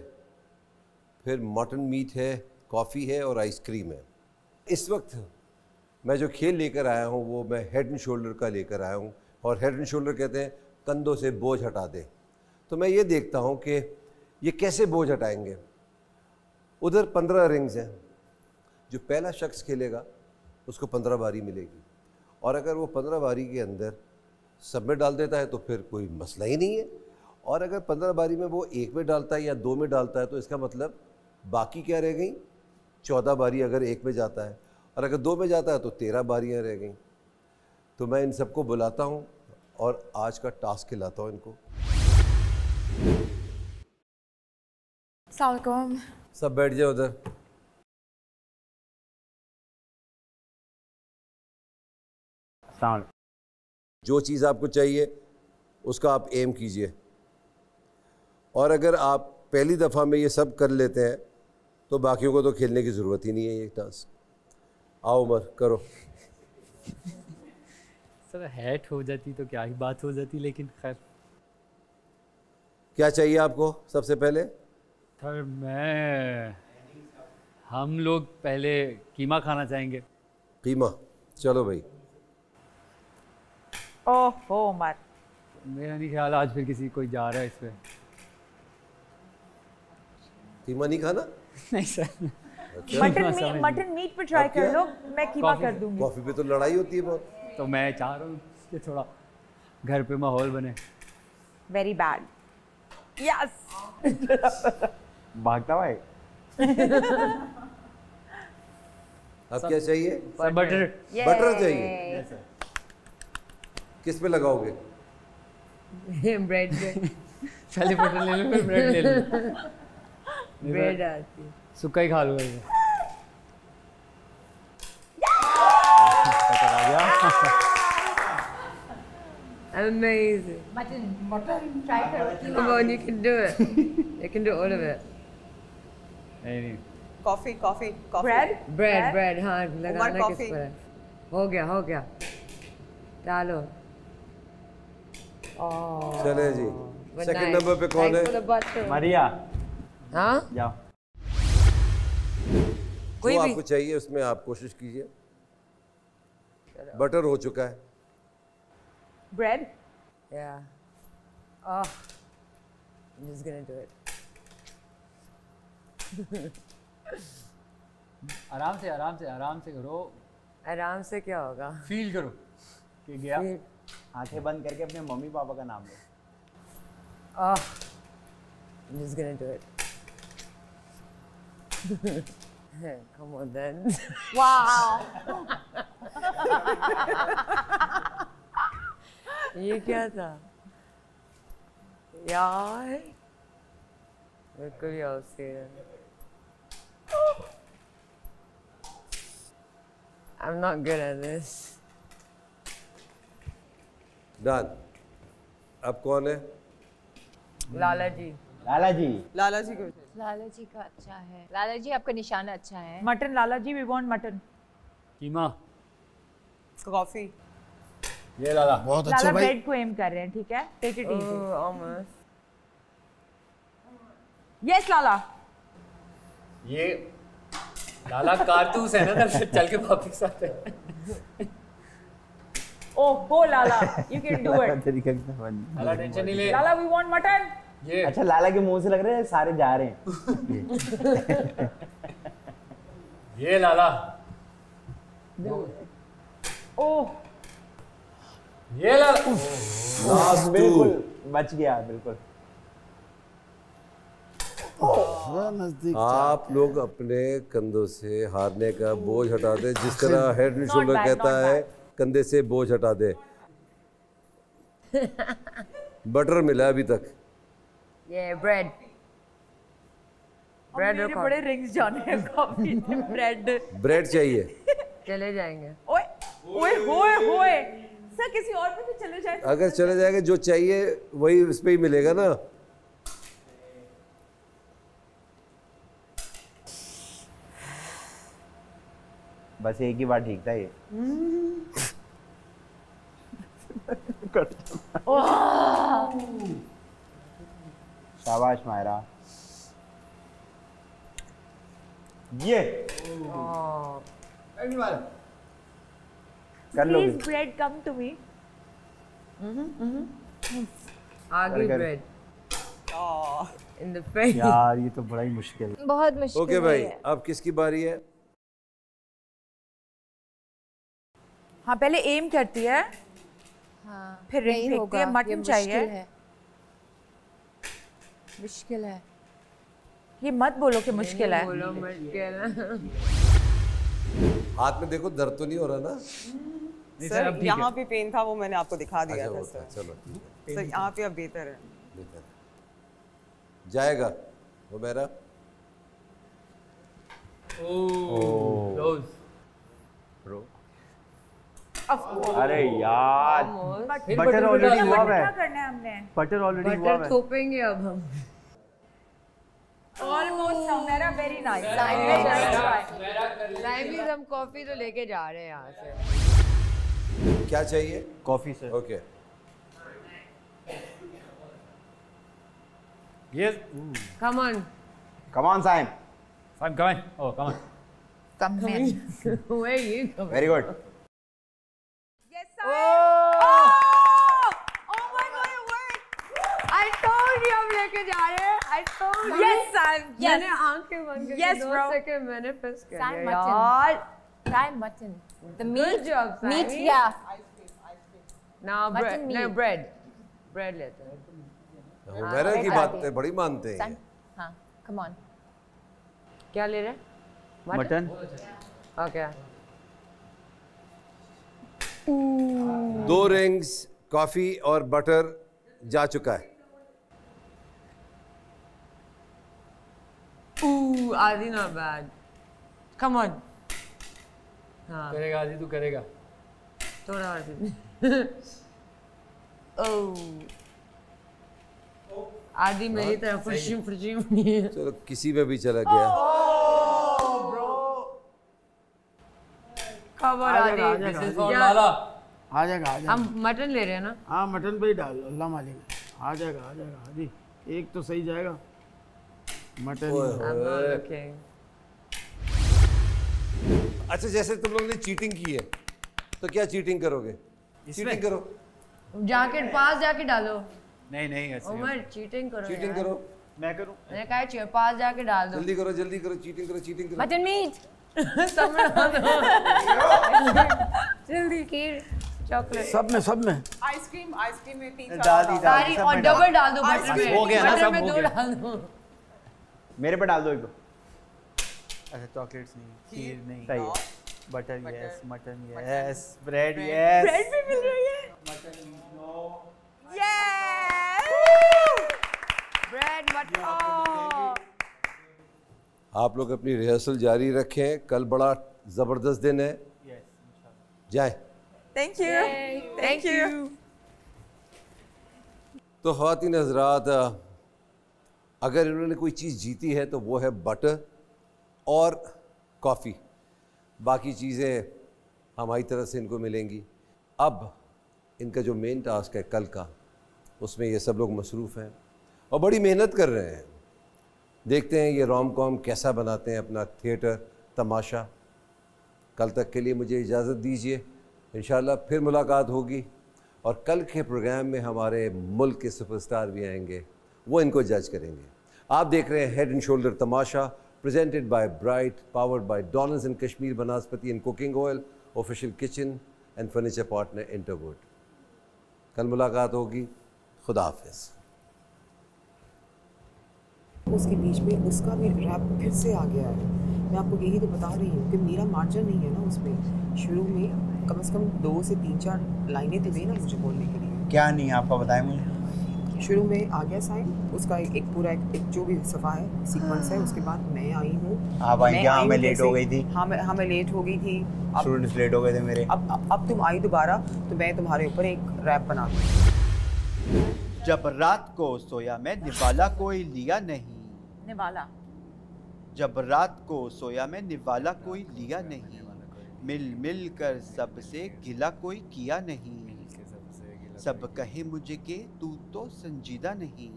फिर मटन मीट है, कॉफ़ी है और आइसक्रीम है। इस वक्त मैं जो खेल लेकर आया हूँ वो मैं हेड एंड शोल्डर का लेकर आया हूँ, और हेड एंड शोल्डर कहते हैं कंधों से बोझ हटा दे। तो मैं ये देखता हूँ कि ये कैसे बोझ हटाएंगे। उधर 15 रिंग्स हैं, जो पहला शख्स खेलेगा उसको 15 बारी मिलेगी, और अगर वो 15 बारी के अंदर सब में डाल देता है तो फिर कोई मसला ही नहीं है, और अगर 15 बारी में वो एक में डालता है या 2 में डालता है तो इसका मतलब बाकी क्या रह गई, 14 बारी अगर एक में जाता है, और अगर 2 में जाता है तो 13 बारियाँ रह गई। तो मैं इन सबको बुलाता हूँ और आज का टास्क खिलाता हूँ इनको। अस्सलाम, सब बैठ जाओ उधर। जो चीज़ आपको चाहिए उसका आप एम कीजिए, और अगर आप पहली दफ़ा में ये सब कर लेते हैं तो बाकियों को तो खेलने की ज़रूरत ही नहीं है ये टास्क। आओ उमर, करो। सर हैट हो जाती तो क्या ही बात हो जाती, लेकिन खैर। क्या चाहिए आपको सबसे पहले? सर हम लोग पहले कीमा खाना चाहेंगे। कीमा, चलो भाई। ओहो उमर, मेरा नहीं ख्याल आज फिर किसी कोई जा रहा है इसमें। कीमा नहीं खाना? नहीं सर। मटन मीट पे ट्राई कर लो, मैं कीमा कर दूंगी। कॉफी पे तो लड़ाई होती है बहुत। तो मैं चाह रहा हूँ कि थोड़ा घर पे माहौल बने। Very bad. यस। भागता भाई। अब क्या चाहिए? बटर। बटर चाहिए। किस पे लगाओगे? ब्रेड पे। पहले बटर ले लो फिर ब्रेड ले लो। ब्रेड आती है, सूखा ही खा लो। Amazing. Mutton, try करो। Come on, you can do it. You can do all of it. नहीं। कॉफी कॉफी ब्रेड ब्रेड हाँ लगाना किस पर है? हो गया डालो। चले जी, सेकंड नंबर पे कौन है? मारिया। हाँ जाओ। जो आपको चाहिए उसमें आप कोशिश कीजिए। बटर हो चुका है। Bread. Yeah. Oh, I'm just gonna do it. आराम से करो। आराम से क्या होगा? फील करो कि गया। आंखें बंद करके अपने मम्मी पापा का नाम लो। Oh, I'm just gonna do it. Come on then. Wow. ये क्या था यार? बिल्कुल यार से I'm not good at this. Done. अब कौन है? लाला जी का अच्छा है। लाला जी आपका निशाना अच्छा है। Mutton Lala ji, we want mutton. Keema. Coffee. ये लाला। बहुत अच्छा लाला भाई। ब्रेड को एम कर रहे हैं, ठीक है? Take it easy. Almost. Yes Lala. ये लाला कारतूस है ना, चल के वापस आते हैं। Oh go Lala, you can do it. Lala tension नहीं ले। Lala we want mutton. ये अच्छा, लाला के मुंह से लग रहा है सारे जा रहे हैं। ये लाला। ओह ये ला बिल्कुल बच गया बिल्कुल। आप लोग अपने कंधों से हारने का बोझ हटा दे, जिस तरह हेड एंड शोल्डर कहता है कंधे से बोझ हटा दे। बटर मिला अभी तक। ये ब्रेड मेरे बड़े रिंग्स जाने हैं कॉफी ब्रेड चाहिए। चले जाएंगे। ओए ओए होए होए सर, किसी और पे भी चले जाए। अगर चले जाएंगे जो चाहिए वही उस पे ही मिलेगा ना। बस एक ही बार ठीक था ये। शाबाश मायरा। ये कर लो। Please bread come to me. आगे ब्रेड इन द फेस। यार ये तो बड़ा ही मुश्किल है। बहुत मुश्किल। ओके भाई, अब किसकी बारी है? हाँ, पहले एम करती है, हाँ, फिर रिंग फेंकती है। मटन चाहिए। मुश्किल है। ये मत बोलो कि मुश्किल है। बोलो मुश्किल है। हाथ में देखो, दर्द तो नहीं हो रहा ना? सर यहाँ पे पेन था, वो मैंने आपको दिखा दिया था सर। चलो सर यहाँ पे अब बेहतर है। जाएगा वो मेरा। क्लोज। अरे यार बटर ऑलरेडी हुआ है। करना है हमने। बटर ऑलरेडी हुआ है। बटर थोपेंगे अब हम। ऑलमोस्ट मेरा वेरी नाइस। टाइमिंग हम कॉफी तो लेके जा रहे हैं यहाँ से। क्या चाहिए? Coffee sir. Okay. Yes. Come on. Come on, Sam. I'm coming. Oh, come on. Come in. Where you coming? Very good. Yes, sir. Oh my God, it worked. I told you हम लेके जा रहे हैं। I told you. Yes, Sam. Yes. मैंने आंखें बंद करके Yes, 2 bro. सेकंड मैनिफेस्ट कर Sam लिया mutton. यार। Try mutton. The Good meat. job, Meat, Sammy. yeah. Now bread. meat. No bread. Bread लेते हैं। मेरा की बात है, बड़ी मानते हैं। हाँ, come on. क्या ले रहे हैं? मटन। ओके। 2 रिंग्स, कॉफी और बटर जा चुका है। आदि not bad. Come on. हाँ। करेगा आदि, तू करेगा। थोड़ा और। आदि मेरी तरफ फ्रिशिंग नहीं है। चलो किसी में भी चला गया। खबर आदि। आ जाएगा। हम मटन ले रहे हैं ना? हाँ, मटन पे ही डाल, अल्लाह मालिक। आ जाएगा आदि। एक तो सही जाएगा मटन। अच्छा, जैसे तुम लोगों ने चीटिंग की है तो क्या चीटिंग करोगे? चीटिंग करो। जाके पास जाके डालो। नहीं ऐसे उमर चीटिंग करो। चीटिंग करो। मैं करूं? मैंने कहा पास जाके डाल दो। जल्दी करो, चीटिंग करो। Mutton meat. जल्दी खीर चॉकलेट सब में आइसक्रीम में 3-4 डाल दी सारी और डबल डाल दो बटर में। हो गया ना, बटर सब में हो 2 गया। डाल दो। मेरे पे डाल दो एक। अच्छा चॉकलेट्स नहीं, खीर नहीं, सही है। Butter yes, mutton yes, bread yes. Bread भी मिल रही है। Mutton no. Yes. Bread mutton. आप लोग अपनी रिहर्सल जारी रखें, कल बड़ा जबरदस्त दिन है। जाए। Thank you. तो ख़वातीन हज़रात, अगर इन्होंने कोई चीज़ जीती है तो वो है बटर और कॉफ़ी। बाकी चीज़ें हमारी तरफ से इनको मिलेंगी। अब इनका जो मेन टास्क है कल का, उसमें ये सब लोग मसरूफ़ हैं और बड़ी मेहनत कर रहे हैं। देखते हैं ये रोम कॉम कैसा बनाते हैं अपना थिएटर तमाशा। कल तक के लिए मुझे इजाज़त दीजिए, इंशाल्लाह फिर मुलाकात होगी और कल के प्रोग्राम में हमारे मुल्क के सुपरस्टार भी आएंगे, वो इनको जज करेंगे। आप देख रहे हैं head and shoulder Tamasha, presented by Bright, powered by डॉलन्स in Kashmir vanaspati and cooking oil, official kitchen and furniture partner Interwood. कल मुलाकात होगी। खुदा हाफिज़। उसके बीच में उसका भी रैप फिर से आ गया है। मैं आपको यही तो बता रही हूँ कि मेरा मार्जिन नहीं है ना उसमें। शुरू में कम से कम 2 से 3-4 लाइनें तो देना मुझे बोलने के लिए। क्या नहीं आपका बताएं मुझे। शुरू में आ गया साइन, उसका एक पूरा एक जो भी सफ़ा है सीक्वेंस है। उसके बाद मैं आई हूँ। आप आई क्या? मैं लेट हो गई थी। हाँ मैं लेट हो गई थी। स्टूडेंट्स लेट हो गए थे मेरे। अब तुम आई दोबारा तो मैं तुम्हारे ऊपर एक रैप बना दूँ। जब रात को सोया मैं निवाला कोई लिया नहीं। निवाला। जब रात को सोया मैं निवाला कोई लिया नहीं। मिल मिल कर सबसे गिला कोई किया नहीं। सब कहे मुझे कि तू तो संजीदा नहीं।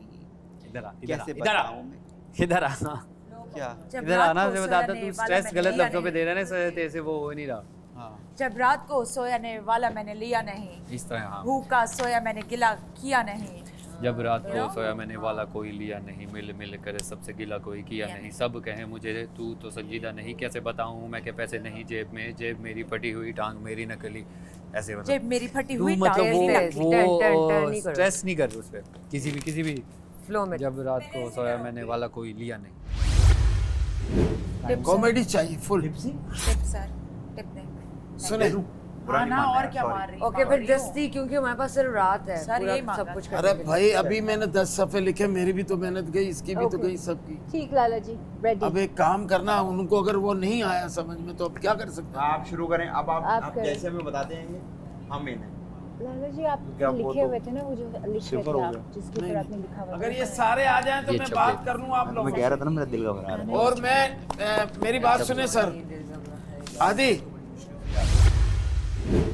कैसे बताऊं मैं? इधर आ। क्या इधर आना से बता दो, तू स्ट्रेस गलत लफ्जों पे दे रहा है ना, तेरे से वो हो नहीं रहा। हाँ। जब रात को सोने वाला मैंने लिया नहीं, इस तरह। हाँ। भूखा सोया मैंने गिला किया नहीं। जब रात को सोया मैंने वाला कोई लिया नहीं। मिल मिल कर सबसे गिला कोई किया नहीं। सब कहे मुझे तू तो संजीदा नहीं। कैसे बताऊं मैं कि पैसे नहीं जेब में। जेब मेरी फटी हुई टांग मेरी नकली। ऐसे मतलब जेब मेरी फटी हुई टांग। मतलब वो स्ट्रेस नहीं कर उस पे किसी भी फ्लो में। जब रात को सोया मैंने वाला कोई लिया नहीं। कॉमेडी चाहिए फुल। टिप सर, टिप दे। सुने ना और क्या मार रही। ओके फिर जस्ती, क्योंकि हमारे पास सिर्फ रात है सर, यही सब कुछ। अरे भाई अभी मैंने 10 सफ़े लिखे, मेरी भी तो मेहनत गई, इसकी भी तो गई, सबकी। ठीक लाला जी, रेडी। अब एक काम करना, उनको अगर वो नहीं आया समझ में तो अब क्या कर सकते हैं? आप शुरू करें। अब आप जैसे हमें बताते हैं हम लाला जी आप लिखे हुए थे ना, वो जो लिखे थे आप, जिसके ऊपर आपने लिखा हुआ। अगर ये सारे आ जाएं तो मैं बात कर लूं आप लोगों। मैं कह रहा था ना, मेरा दिल घबरा रहा है। और मैं मेरी बात सुने सर। आदि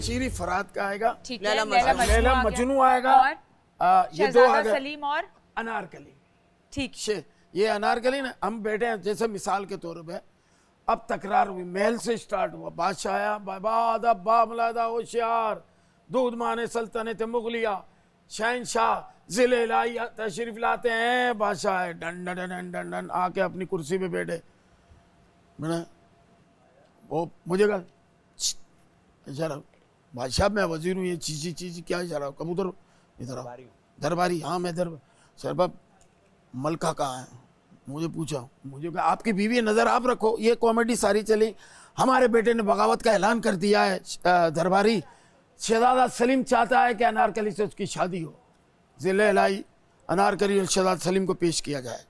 चीरी फराद का आएगा, लैला मजनू आएगा, ये दो आ गए, सलीम और अनारकली। ठीक, ये अनारकली ना, हम बैठे हैं जैसे मिसाल के तौर पे। अब तकरार हुई, महल से स्टार्ट हुआ, बादशाह आया, बामलादा होशियार, दूध माने सल्तनत मुगलिया, शहनशाह जिले लाई तशरीफ लाते हैं। बादशाह है, done done done done done आके अपनी कुर्सी पे बैठे। मैंने वो मुझे कहा इशारा, बादशाह मैं वजीर हूँ, ये चीज़ी क्या इशारा? कबूतर इधर आओ, दरबारी। हाँ मैं दरबार। सर बाब मलका कहाँ है? मुझे पूछा, मुझे कहा आपकी बीवी नज़र आप रखो। ये कॉमेडी सारी चली। हमारे बेटे ने बगावत का ऐलान कर दिया है, दरबारी शहजादा सलीम चाहता है कि अनारकली से उसकी शादी हो। जिले लाई अनारकली और शहजादा सलीम को पेश किया जाए।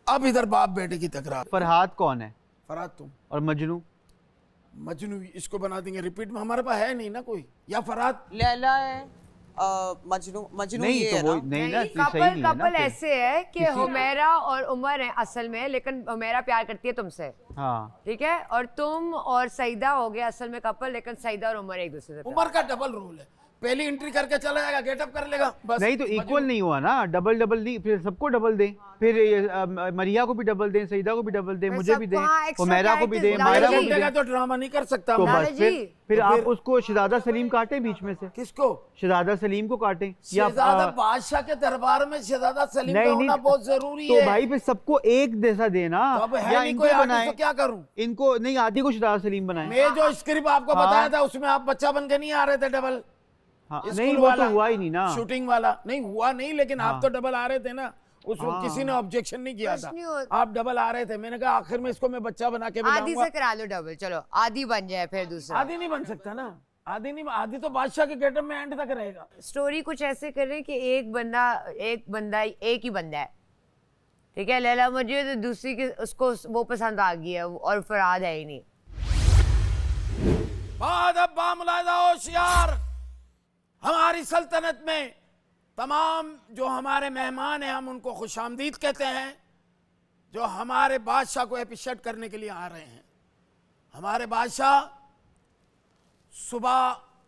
अब इधर बाप बेटे की तकरार। फरहाद कौन है? फरहाद तुम। और मजनू? मजनू इसको बना देंगे रिपीट में, हमारे पास है नहीं ना कोई। या फरहाद लैला है, मजनू नहीं ये तो वो है ना? नहीं ना, कपल ऐसे है कि हुमैरा और उमर है असल में, लेकिन हुमैरा प्यार करती है तुमसे। हाँ ठीक है, और तुम और सईदा हो गया असल में कपल, लेकिन सईदा और उमर एक दूसरे से। उमर का डबल रोल है, पहली एंट्री करके चला जाएगा, गेटअप कर लेगा बस। नहीं तो इक्वल नहीं हुआ ना, डबल डबल नहीं, फिर सबको डबल दें, फिर मरिया को भी डबल दें, सईदा को भी डबल दें, मुझे भी दें, उमैरा को भी दें, मायरा को भी दें। तो ड्रामा नहीं कर सकता। तो बस फिर आप उसको शहजादा सलीम काटें बीच में से। किसको? शहजादा सलीम को काटें। शहजादा बादशाह के दरबार में शहजादा सलीम का होना बहुत जरूरी है। तो भाई फिर सबको एक जैसा देना, या इनको बनाएं। क्या करूं? इनको नहीं, आदि को शहजादा सलीम बनाएं। मैं जो स्क्रिप्ट आपको बताया था उसमें आप बच्चा बन के नहीं आ रहे थे डबल। हाँ, नहीं वो तो हुआ ही नहीं ना, शूटिंग वाला नहीं हुआ नहीं, लेकिन आप तो डबल आ रहे थे ना, उस वक्त किसी ने ऑब्जेक्शन नहीं किया था, आप डबल आ रहे थे। मैंने कहा आखिर में इसको मैं बच्चा बना के आदि से करा लो डबल, चलो आदि बन जाए फिर दूसरा। आदि नहीं बन सकता ना, आदि नहीं, आदि तो बादशाह के गेटअप में एंड तक रहेगा। स्टोरी कुछ ऐसे कर रहे हैं कि एक ही बंदा है, ठीक है, लैला मुझे तो दूसरी की उसको वो पसंद आ गई है और फरहाद है ही नहीं। होशियार, हमारी सल्तनत में तमाम जो हमारे मेहमान हैं हम उनको खुशामदीद कहते हैं, जो हमारे बादशाह को एप्रिशिएट करने के लिए आ रहे हैं। हमारे बादशाह सुबह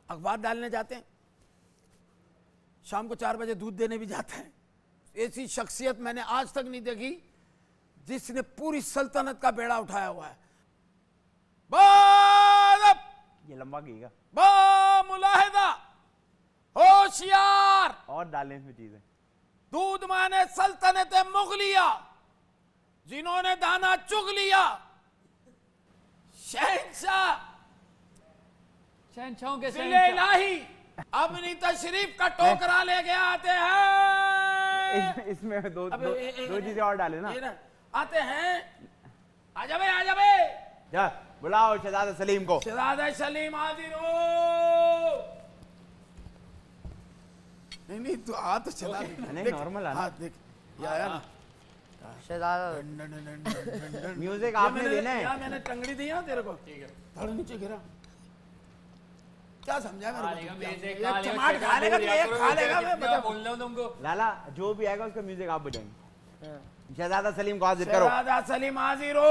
अखबार डालने जाते हैं, शाम को 4 बजे दूध देने भी जाते हैं। ऐसी शख्सियत मैंने आज तक नहीं देखी जिसने पूरी सल्तनत का बेड़ा उठाया हुआ है। ये लंबा गीगा। मुलाहिदा, होशियार, और डालें इसमें चीजें। दूध माने सल्तनत मुगलिया, जिन्होंने दाना चुग लिया, शहंशाह शहंशाहों के इलाही अब नहीं तो शरीफ का टोकरा लेके आते हैं। इसमें दो चीजें और डाले ना। आते हैं। आजा बे, आजा बे। जा बुलाओ शहजादा सलीम को। शहजादा सलीम हाजिर हो। नहीं तू आ तो चला। नहीं नॉर्मल है ना। देख ये आया ना शहजादा। म्यूजिक आपने देना है। मैंने टंगड़ी दी है तेरे को। ठीक है थोड़ा नीचे गिरा। क्या समझा मेरे को? चमाट खा लेगा तो ये खा लेगा। मैं बता बोल रहा हूं तुमको। लाला जो भी आएगा उसका म्यूजिक आप बजाएंगे। शहजादा सलीम को हाजिर करो। शहजादा सलीम हाजिर हो।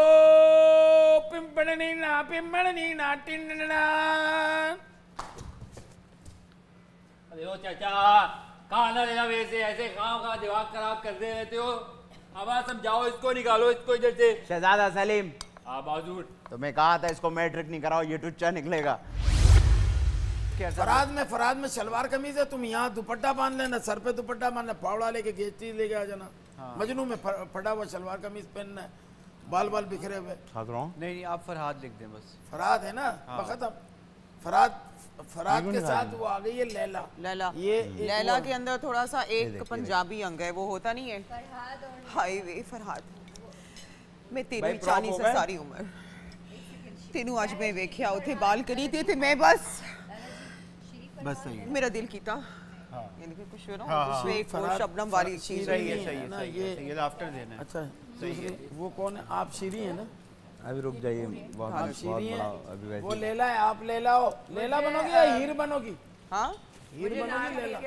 पिंपड़नी ना टिंडना। अरे ओ चाचा खाना लेना वैसे ऐसे खाओ दिमाग खराब कर दे रहते हो। अब समझाओ इसको, निकालो इसको इधर से। शहजादा सलीम। हाँ बाजूर। तुम्हें कहा था इसको मैट्रिक नहीं कराओ, ये टुच्चा निकलेगा। फराद में सलवार कमीज है, तुम यहाँ दुपट्टा बांध लेना, सर पे दुपट्टा बांधना, फावड़ा लेके गेस्टी लेके आ जाना। मजनू में फटा हुआ सलवार कमीज पहनना है, बाल बिखरे हुए। नहीं आप फरहाद लिख दें बस। फराद है ना। खत्म। फराद के साथ वो आ गई है लैला। ये लैला के अंदर थोड़ा सा एक पंजाबी अंग है, वो होता नहीं है हाईवे फरहाद। मैं तेरी चानी से सारी उम्र तेनू आज मैं वेख्या उथे बाल करी थे मैं बस सही मेरा दिल कीता। यानी कि कुछ ना एक शबनम वाली चीज सही है ये आफ्टर देना है। अच्छा वो कौन है? आप शीरी है ना? अभी रुक जाइए। आप शीरी हैं। वो लैला है, आप लैला हो। लैला बनोगी या हीर बनोगी? हाँ हीर बनोगी लैला।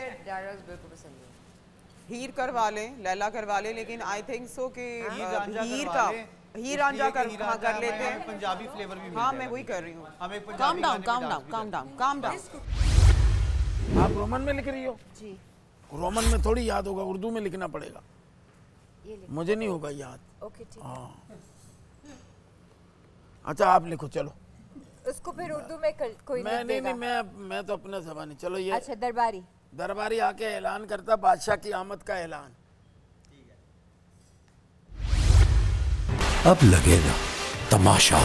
हीर करवा लें, लैला करवा लें, लेकिन आई थिंक सो कि हीर का हीर रांझा कर लेते हैं। पंजाबी फ्लेवर भी। हाँ मैं वही कर रही हूँ। Calm down. आप रोमन में लिख रही हो? जी। रोमन में थोड़ी याद होगा, उर्दू में लिखना पड़ेगा। मुझे नहीं होगा याद। ओके ठीक। हाँ अच्छा आप लिखो चलो। उसको फिर उर्दू में कोई नहीं मैं तो अपना ज़बानी। चलो ये अच्छा दरबारी आके ऐलान करता बादशाह की आमद का ऐलान। अब लगेगा तमाशा।